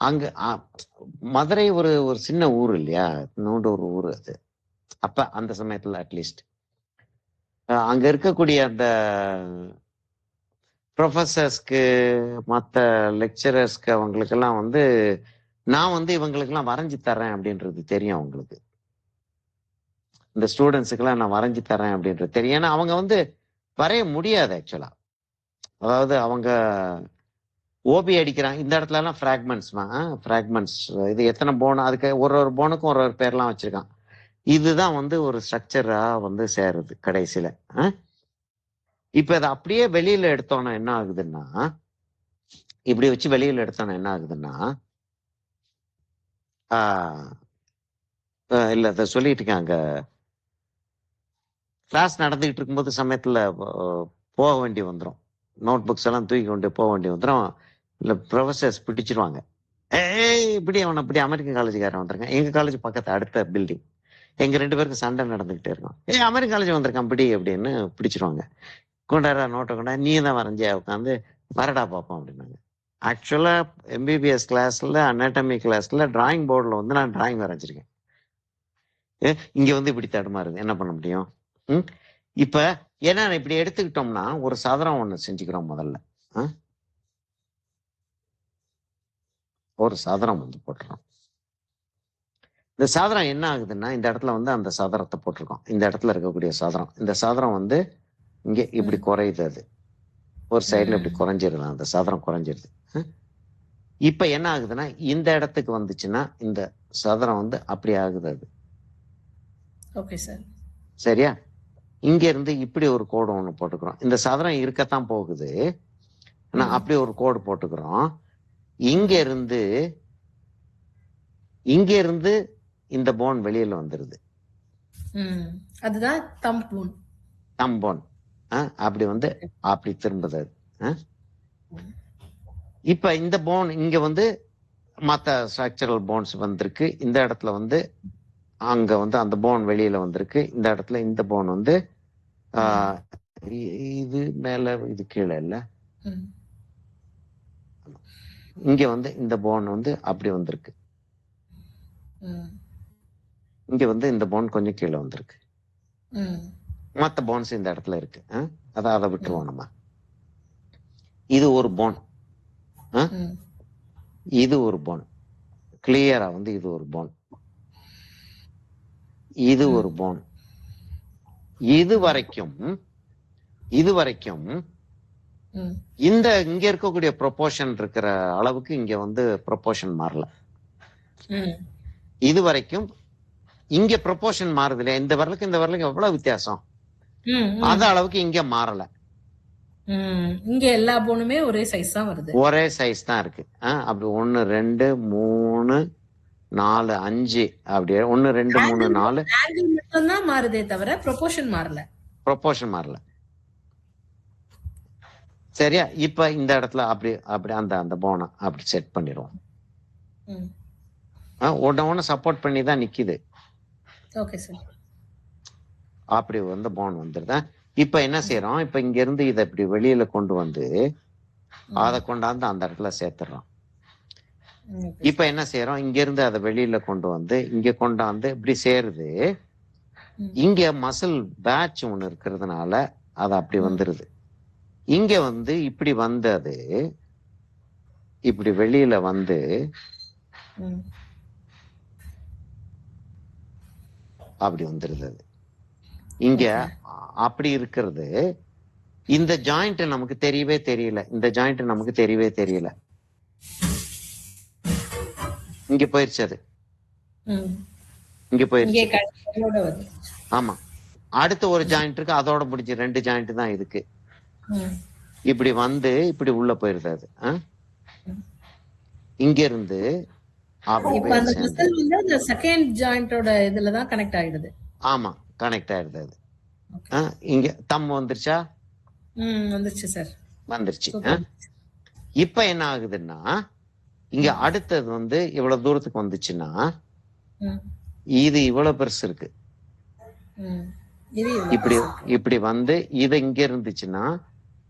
அங்க மதுரை ஒரு ஒரு சின்ன ஊர் இல்லையா? இன்னொன்று ஒரு ஊர் அது. அப்ப அந்த சமயத்துல அட்லீஸ்ட் அங்க இருக்கக்கூடிய அந்த ப்ரொஃபசர்ஸ்க்கு மற்ற லெக்சரர்ஸ்க்கு அவங்களுக்கெல்லாம் வந்து நான் வந்து இவங்களுக்கெல்லாம் வரைஞ்சி தரேன் அப்படின்றது தெரியும். அவங்களுக்கு இந்த ஸ்டூடெண்ட்ஸுக்கெல்லாம் நான் வரைஞ்சி தரேன் அப்படின்றது தெரியும். ஏன்னா அவங்க வந்து வரைய முடியாது ஆக்சுவலா. அதாவது அவங்க ஓபி அடிக்கிறாங்க. இந்த இடத்துல எல்லாம் ஃப்ராக்மெண்ட்ஸ் இது எத்தனை போன், அதுக்கு ஒரு போனுக்கும் ஒரு பேர்லாம் வச்சிருக்கான். இதுதான் வந்து ஒரு ஸ்ட்ரக்சரா வந்து சேருது கடைசியில. இப்ப இதை அப்படியே வெளியில எடுத்தோம்னா என்ன ஆகுதுன்னா, இப்படி வச்சு வெளியில எடுத்தோம்னா என்ன ஆகுதுன்னா, இல்ல இதை சொல்லிட்டு இருக்காங்க. கிளாஸ் நடந்துகிட்டு இருக்கும்போது சமயத்துல போக வேண்டி வந்துடும். நோட் புக்ஸ் எல்லாம் தூக்கி கொண்டு போக வேண்டி வந்துடும். இல்ல ப்ரொஃபசர்ஸ் பிடிச்சிருவாங்க. இப்படி அவன் அப்படி அமெரிக்கன் காலேஜுக்காரன் வந்திருக்கான். எங்க காலேஜ் பக்கத்து அடுத்த பில்டிங். எங்க 2 பேருக்கு சண்டை நடந்துகிட்டே இருக்கும். அமெரிக்கன் காலேஜ் வந்திருக்கான் பிடி அப்படின்னு பிடிச்சிருவாங்க. கொண்டாடுறா நோட்டை கொண்டா, நீ தான் வரைஞ்சியா? உட்காந்து வரடா பார்ப்போம் அப்படின்னாங்க. ஆக்சுவலா எம்பிபிஎஸ் கிளாஸ்ல அனாட்டமி கிளாஸ்ல டிராயிங் போர்டில் வந்து நான் டிராயிங் வரைஞ்சிருக்கேன். இங்க வந்து இப்படி தடுமாறுது, என்ன பண்ண முடியும்? இப்ப ஏன்னா இப்படி எடுத்துக்கிட்டோம்னா ஒரு சாதனம் ஒண்ணு செஞ்சுக்கிறோம். முதல்ல ஒரு சாதனம் வந்து போட்டுறோம். இந்த சாதனம் என்ன ஆகுதுன்னா, இந்த இடத்துல வந்து அந்த சாதனத்தை போட்டிருக்கோம். இந்த இடத்துல இருக்கக்கூடிய சாதனம், இந்த சாதனம் வந்து இங்க இப்படி குறையுது. அது ஒரு சைடுல இப்படி குறைஞ்சிருது. அந்த சாதனம் குறைஞ்சிருது. இப்ப என்ன ஆகுதுன்னா, இந்த இடத்துக்கு வந்துச்சுன்னா இந்த சாதனம் வந்து அப்படி ஆகுது. அது ஓகே சார். சரியா? இங்க இருந்து இப்படி ஒரு கோடு ஒண்ணு போட்டுக்கிறோம். இந்த சாதனம் இருக்கத்தான் போகுது. ஆனா அப்படி ஒரு கோடு போட்டுக்கிறோம். இங்க இருந்து இந்த போன் வெளியில வந்துருது. அதுதான் தம் போன். அப்படி வந்து அப்படி திரும்புது. இப்ப இந்த போன் இங்க வந்து மத்த ஸ்ட்ரக்சரல் போன்ஸ் வந்திருக்கு. இந்த இடத்துல வந்து அங்க வந்து அந்த போன் வெளியில வந்திருக்கு. இந்த இடத்துல இந்த போன் வந்து இது மேல இது கீழே இல்ல, இங்க வந்து இந்த போன் வந்து அப்படி வந்திருக்கு. இங்க வந்து இந்த போன் கொஞ்சம் கீழே வந்திருக்கு. மத்த போன்ஸ் இந்த இடத்துல இருக்கு. அதை விட்டுருவோம் நம்ம. இது ஒரு போன், இது ஒரு போன். கிளியரா வந்து இது ஒரு போன், இது ஒரு போன். இது வரைக்கும் இந்த இங்க இருக்கக்கூடிய ப்ரொபோர்ஷன் இருக்கிற அளவுக்கு இங்க வந்து ப்ரொபோர்ஷன் மாறல. இது வரைக்கும் இங்க ப்ரொபோர்ஷன் மாறுது இல்லையா? இந்த வரலுக்கு எவ்வளவு வித்தியாசம், அது அளவுக்கு இங்க மாறல. இங்க எல்லா போனுமே ஒரே சைஸ் தான் வருது, ஒரே சைஸ் தான் இருக்கு. அப்படி 1 2 3 4 5 அப்படியே 1 2 3 4 ஆங்கிள் மட்டும் தான் மாறுதே தவிர ப்ரொபோர்ஷன் மாறல. சரியா? இப்ப இந்த இடத்துல அப்படி அந்த போனை அப்படி செட் பண்ணிடுவோம். ஒன்னு சப்போர்ட் பண்ணி தான் நிக்குது. Okay sir. அப்படி வந்து போன் வந்துருது. இப்ப என்ன செய்யறோம், இப்ப இங்க இருந்து இதை இப்படி வெளியில கொண்டு வந்து அதை கொண்டாந்து அந்த இடத்துல சேர்த்துறோம். இப்ப என்ன செய்யறோம், இங்க இருந்து அதை வெளியில கொண்டு வந்து இங்க கொண்டாந்து இப்படி சேருது. இங்க மசில் பேட்ச் ஒண்ணு இருக்கிறதுனால அது அப்படி வந்துருது. இங்க வந்து இப்படி வந்தது, இப்படி வெளியில வந்து அப்படி வந்துருது. இங்க அப்படி இருக்கிறது. இந்த ஜாயிண்ட் நமக்கு தெரியவே தெரியல. இங்க போயிருச்சு. அது இங்க போயிருச்சு. ஆமா. அடுத்த ஒரு ஜாயிண்ட் இருக்கு, அதோட முடிஞ்சு 2 ஜாயிண்ட் தான் இதுக்கு. இப்படி வந்து இப்படி உள்ள போயிருது. அது இங்க இருந்து செகண்ட் ஜாயிண்டோட இதுல தான் கனெக்ட் ஆயிடுது. ஆமா, கனெக்ட் ஆயிடுது. அது இங்க தம் வந்துருச்சா? வந்துருச்சு சார், வந்துருச்சு. இப்ப என்ன ஆகுதுன்னா, இங்க அடுத்தது வந்து இவ்வளவு தூரத்துக்கு வந்துச்சுன்னா இது இவ்வளவு பெருசு இருக்கு. இப்படி வந்து இது இங்க இருந்துச்சுன்னா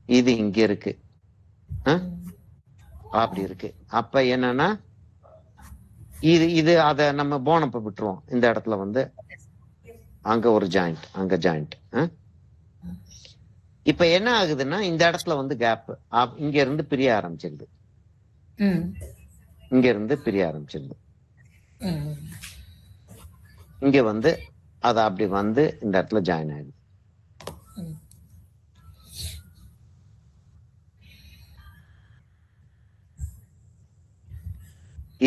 இது இங்க இருக்கு. அப்படி இருக்கு. அப்ப என்னன்னா இது அத நம்ம போனப்ப விட்டுருவோம். இந்த இடத்துல வந்து அங்க ஒரு ஜாயிண்ட், அங்க ஜாயிண்ட். இப்ப என்ன ஆகுதுன்னா, இந்த இடத்துல வந்து கேப் இங்க இருந்து பிரிய ஆரம்பிச்சிருது. இங்க வந்து அது அப்படி வந்து இந்த இடத்துல ஜாயின் ஆயிடுது.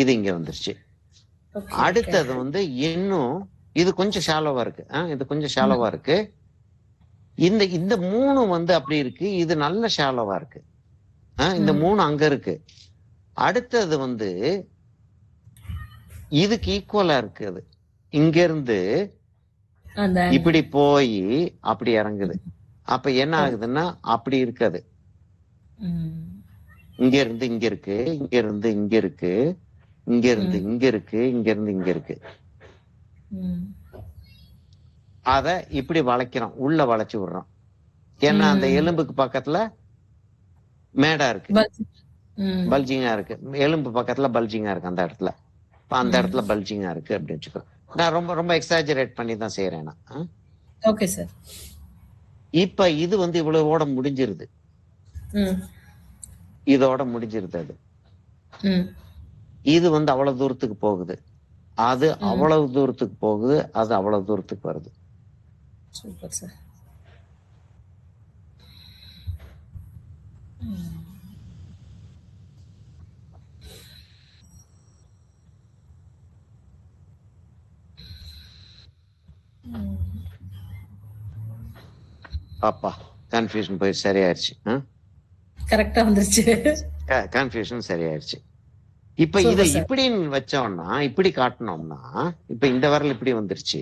இது இங்க வந்துருச்சு. அடுத்தது வந்து இன்னும் இது கொஞ்சம் ஷாலோவா இருக்கு. இந்த 3 வந்து அப்படி இருக்கு. இது நல்ல ஷாலோவா இருக்கு. இந்த 3 அங்க இருக்கு. அடுத்தது வந்து இதுக்கு ஈக்குவலா இருக்கு. அது இங்க இருந்து இப்படி போய் அப்படி இறங்குது. அப்ப என்ன ஆகுதுன்னா அப்படி இருக்காது. இங்க இருந்து இங்க இருக்கு, இங்க இருந்து இங்க இருக்கு, இங்க இருந்து இங்க இருக்கு, இங்க இருந்து இங்க இருக்கு. அத இப்படி வளைக்கிறோம், உள்ள வளைச்சு விடுறோம். ஏன்னா அந்த எலும்புக்கு பக்கத்துல மேடா இருக்கு, பல்ஜிங்கா இருக்கு. எலும்பு பக்கத்துல பல்ஜிங்கா இருக்கு. அந்த இடத்துல அந்த இடத்துல பல்ஜிங்கா இருக்கு அப்படின்னு வச்சுக்கோ. நான் ரொம்ப ரொம்ப எக்ஸாஜரேட் பண்ணி தான் செய்யறேன் நான். Okay sir. இப்ப இது வந்து இவ்வளவோட முடிஞ்சிருது. இதோட முடிஞ்சிருது. அது இது வந்து அவ்வளவு தூரத்துக்கு போகுது, அது அவ்வளவு தூரத்துக்கு போகுது, அது அவ்வளவு தூரத்துக்கு வருது. Super sir. அப்பா கன்ஃபியூஷன் போய் சரியாயிருச்சு. கரெக்டா வந்துருச்சு. கன்ஃபியூஷன் சரியாயிருச்சு. இப்ப இத இப்படின்னு வச்சோம்னா, இப்படி காட்டினோம்னா, இப்ப இந்த விரல் இப்படி வந்துருச்சு.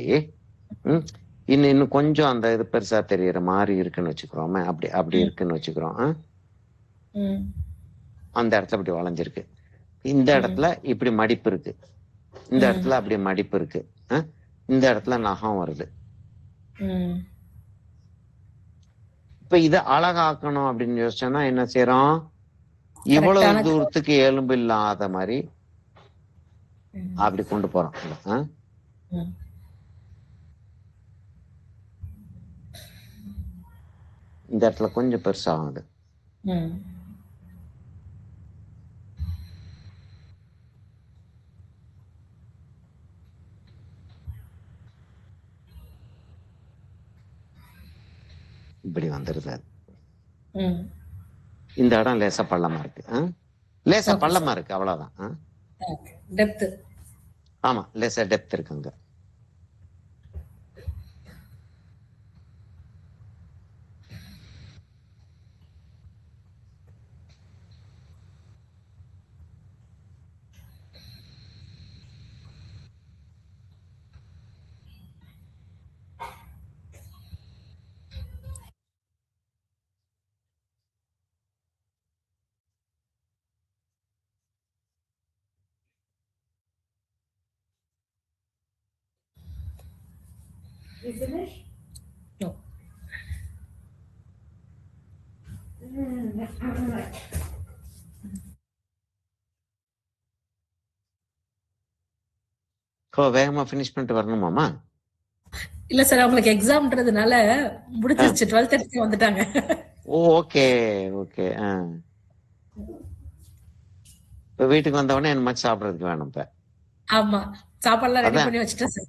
இன்னும் கொஞ்சம் அந்த இது பெருசா தெரியற மாதிரி இருக்குன்னு வச்சுக்கிறோமே, அப்படி இருக்குன்னு வச்சுக்கிறோம். அந்த இடத்துல இப்படி வளைஞ்சிருக்கு. இந்த இடத்துல இப்படி மடிப்பு இருக்கு. இந்த இடத்துல அப்படி மடிப்பு இருக்கு. இந்த இடத்துல நகம் வருது. இப்ப இத அழகாக்கணும் அப்படின்னு யோசிச்சோம்னா என்ன செய்யறோம்? இவ்வளவு தூரத்துக்கு எலும்பு இல்லாத மாதிரி அப்படி கொண்டு போறோம். இந்த இடத்துல கொஞ்சம் பெருசாகும் அது. இப்படி வந்துருது. இந்த இடம் லேசா பள்ளமா இருக்கு. லேசா பள்ளமா இருக்கு, அவ்வளவுதான். ஆமா, லேசா டெப்த் இருக்குங்க. You finish? No. வேகமா பினிஷ் பண்ணிட்டு வரணுமாமா? இல்ல சார், அவங்களுக்கு எக்ஸாம்ன்றதுனால முடிஞ்சிருச்சு. 12:30 வந்துட்டாங்க. Okay okay. இப்ப வீட்டுக்கு வந்த உடனே என்ன மாதிரி சாப்பிடறதுக்கு வேணும். இப்ப ஆமா, சாப்பாடுலாம் ரெடி பண்ணி வச்சுட்டேன் சார்.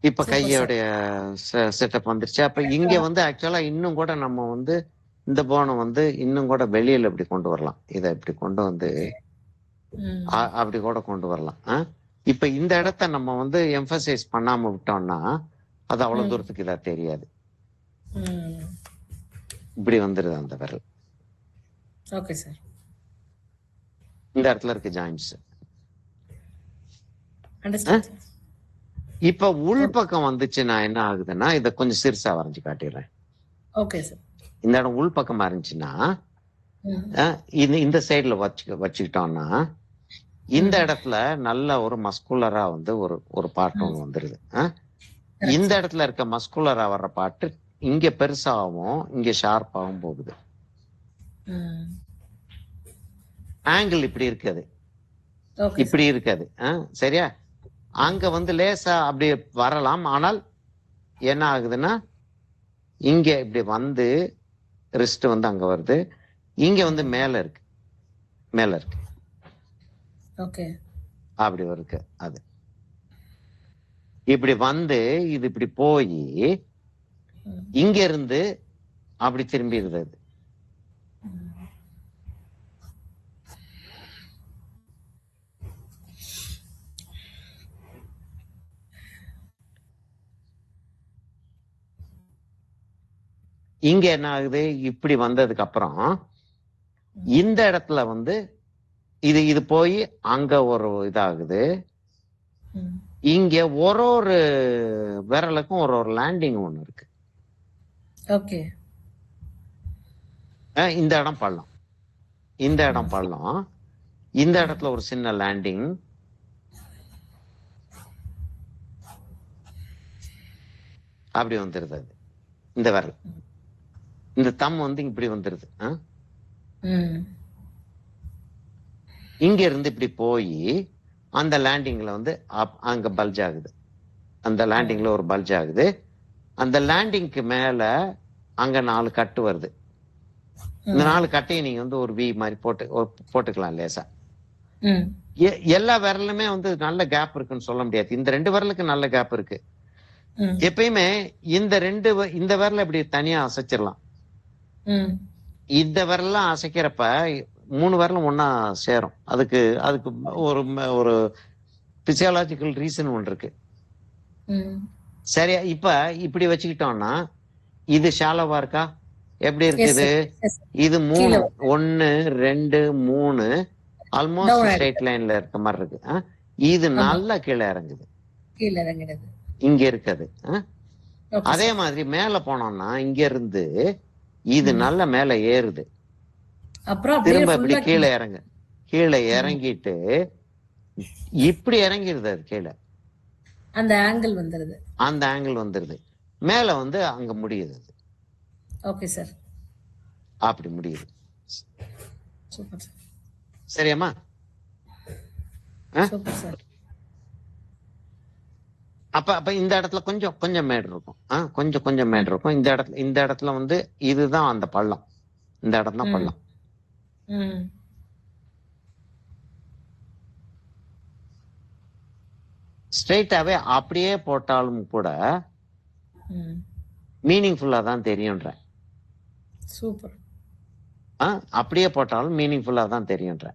இப்ப கையோடைய செட்டப் வந்துருச்சு. அப்ப இங்க வந்து ஆக்சுவலா இன்னும் கூட நம்ம வந்து இந்த போனை வந்து இன்னும் கூட வெளியில இப்படி கொண்டு வரலாம். இதை இப்படி கொண்டு வந்து அப்படி கூட கொண்டு வரலாம். இப்ப இந்த இடத்த நம்ம வந்து எம்பசைஸ் பண்ணாம விட்டோம்னா அது அவ்வளவு தூரத்துக்கு இதா தெரியாது. இப்படி வந்துருது அந்த விரல். Okay sir. இந்த இடத்துல இருக்கு ஜாயின்ட்ஸ். இப்ப உள் பக்கம் வந்துச்சுன்னா என்ன ஆகுதுன்னா, இத கொஞ்சம் சிறுசா வரைஞ்சு காட்டிடுறேன். Okay sir. இந்த இடம் உள் பக்கமா இருந்துச்சுன்னா இந்த சைடுல வச்சுக்கிட்டோம்னா இந்த இடத்துல நல்ல ஒரு மஸ்குலரா வந்து ஒரு பார்ட் ஒன்று வந்துருது. இந்த இடத்துல இருக்க மஸ்குலரா வர்ற பாட்டு இங்க பெருசாகவும் இங்க ஷார்ப்பாகவும் போகுது. ஆங்கிள் இப்படி இருக்காது, இப்படி இருக்காது. சரியா? அங்க வந்து லேசா அப்படி வரலாம். ஆனால் என்ன ஆகுதுன்னா இங்க இப்படி வந்து ரிஸ்ட் வந்து அங்க வருது, இங்க வந்து மேல இருக்கு, மேல இருக்கு. ஓகே, அப்படி இருக்கு. அது இப்படி வந்து இது இப்படி போய் இங்க இருந்து அப்படி திரும்பிடுது. அது இங்க என்ன ஆகுது? இப்படி வந்ததுக்கு அப்புறம் இந்த இடத்துல வந்து இது போய் அங்க ஒரு இதாகுது. இங்க ஒரு விரலுக்கும் ஒரு லேண்டிங் ஒண்ணு இருக்கு. ஓகே. இந்த இடம் பள்ளம், இந்த இடம் பள்ளம், இந்த இடத்துல ஒரு சின்ன லேண்டிங். அப்படி வந்துருது. அது இந்த விரல், இந்த தம் வந்து இப்படி வந்துருது. இங்க இருந்து இப்படி போய் அந்த லேண்டிங்ல வந்து அங்க பல்ஜ் ஆகுது. அந்த லேண்டிங்ல ஒரு பல்ஜ் ஆகுது. அந்த லேண்டிங்க்கு மேல அங்க 4 கட்டு வருது. இந்த 4 கட்டையை நீங்க வந்து ஒரு வி மாதிரி போட்டுக்கலாம் லேசா. எல்லா விரலுமே வந்து நல்ல கேப் இருக்குன்னு சொல்ல முடியாது. இந்த 2 விரலுக்கு நல்ல கேப் இருக்கு. எப்பயுமே இந்த விரல இப்படி தனியா அசைச்சிடலாம். இந்த விரலாம் அசைக்கிறப்ப 3 விரலும் ஒன்னா சேரும். அதுக்கு ஒரு பிசியாலஜிக்கல் ரீசன் ஒன்று இருக்கு. சரியா? இப்ப இப்படி வச்சுக்கிட்டோம்னா இது ஷாலோவா இருக்கா, எப்படி எஸ் இருக்குது? சார். Yes sir. இது கீழ 3 1 2 3 ஆல்மோஸ்ட் டவுன் ஸ்ட்ரைட் ஆயிடுது. லைன்ல இருக்க மாதிரி இருக்கு. இது ஆமா. நல்லா கீழே இறங்குது. கீழ இறங்கிடுது. இங்க இருக்குது. ஓகே அதே சார். மாதிரி மேல போனோம்னா இங்க இருந்து இது ம். நல்ல மேல ஏறுது. அப்புறம் அப்படியே திரும்ப இப்படி ஃபுல்லா கீழே இறங்கு. கீழே ம். இறங்கிட்டு இப்படி இறங்கிருது அது கீழே. அந்த ஆங்கிள் வந்துருது. அந்த ஆங்கிள் வந்துருது. மேல வந்து அங்க முடியுது. Okay sir. அப்படி முடியுது. Super sir. சரியாம்மா? Super sir. அப்ப இந்த இடத்துல கொஞ்சம் கொஞ்சம் மேடு இருக்கும். கொஞ்சம் மேடு இருக்கும். இந்த இடத்துல வந்து இதுதான் அந்த பள்ளம். இந்த இடம் தான் ம். பள்ளம். ம். ஸ்ட்ரெயிட்டாவே அப்படியே போட்டாலும் கூட ம். மீனிங்ஃபுல்லா தான் தெரியும்ன்ற. சூப்பர். அப்படியே போட்டாலும் மீனிங்ஃபுல்லா தான் தெரியும்ன்ற.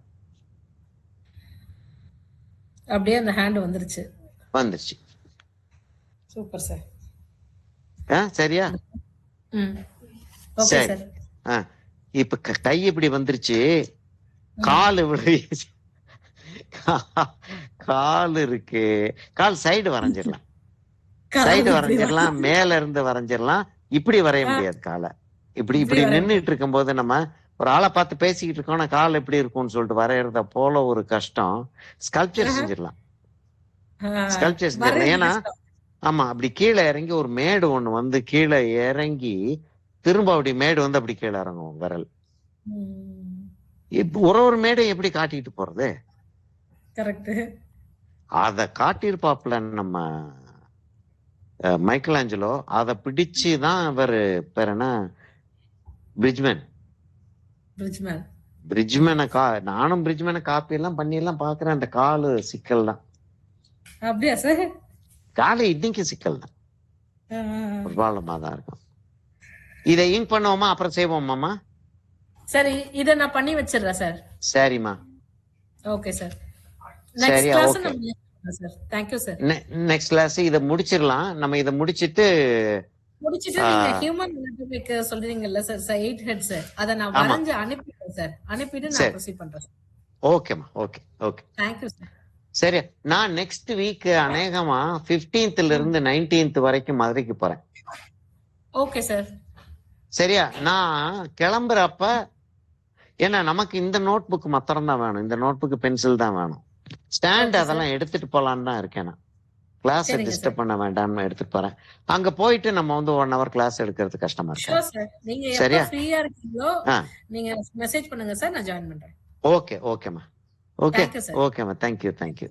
அப்படியே அந்த ஹேண்ட் வந்துருச்சு. வந்துருச்சு. Super sir. சரியா? ம். ஓகே சரி. சார். இப்ப கை இப்படி வந்துருச்சு. கால் இப்படி கால் இருக்கு. கால் சைடு வரைஞ்சிடலாம். சைடு வரைஞ்சிடலாம். மேல இருந்து வரைஞ்சிடலாம். இப்படி வரைய முடியாது காலை. இப்படி நின்றுட்டு இருக்கும் போது நம்ம ஒரு ஆளை பார்த்து பேசிக்கிட்டு இருக்கோம்னா கால் எப்படி இருக்கும்னு சொல்லிட்டு வரையறத போல ஒரு கஷ்டம். ஸ்கல்ப்சர் செஞ்சிடலாம். ஸ்கல்ப்சர் செஞ்சிடலாம். ஏன்னா ஆமா அப்படி கீழே இறங்கி ஒரு மேடு ஒண்ணு வந்து கீழே இறங்கி திரும்ப அப்படி மேடு வந்து அப்படி கீழே இறங்கும் விரல். இப்ப ஒரு மேடை எப்படி காட்டிட்டு போறது? கரெக்ட். அத காட்டியிருப்பாப்ல நம்ம மைக்கேல் ஆஞ்சலோ. அதை பிடிச்சுதான் இவர் பேர் என்ன, பிரிட்ஜ்மேன். நானும் பிரிட்ஜ்மேனை காப்பி எல்லாம் பண்ணி எல்லாம் பாக்குறேன். அந்த காலு சிக்கல் தான். அப்படியா சார்? காலை இன்னைக்கு சிக்கல் தான். ப்ராப்ளமா தான் இருக்கும். இதை இங்க் பண்ணுவோமா அப்புறம் செய்வோமாமா? சரி, இத நான் பண்ணி வச்சிடுறேன் சார். சரிம்மா. Okay sir. சரி, okay. Thank you sir. Next class இத முடிச்சிரலாம். நம்ம இத முடிச்சிட்டு நீங்க ஹியூமன் அனாட்டமிக் சொல்றீங்கல்ல சார், 8 ஹெட்ஸ் அத நான் வரைஞ்சு அனுப்பிட்டேன் சார். அனுப்பிட்டு நான் ப்ரோசீட் பண்றேன். ஓகேமா. ஓகே. Thank you sir. சரி, நான் நெக்ஸ்ட் வீக் அநேகமா 15th இருந்து 19th வரைக்கும் மதுரைக்கு போறேன். Okay sir. சரியா? நான் கிளம்புறப்ப ஏன்னா நமக்கு இந்த நோட் புக் மாத்திரம் தான் வேணும். இந்த நோட் புக் பென்சில் தான் வேணும். ஸ்டாண்ட் அதெல்லாம் எடுத்துட்டு போலான்னு தான் இருக்கேன். நான் கிளாஸ் டிஸ்டர்ப் பண்ண வேண்டாம்னு எடுத்துட்டு போறேன். அங்க போயிட்டு நம்ம வந்து 1 hour கிளாஸ் எடுக்கிறது கஷ்டமா இருக்கு. நீங்க எப்ப ஃப்ரீயா இருக்கீங்களோ நீங்க மெசேஜ் பண்ணுங்க சார், நான் ஜாயின் பண்றேன். ஓகேமா. ஓகேமா. தேங்க்யூ.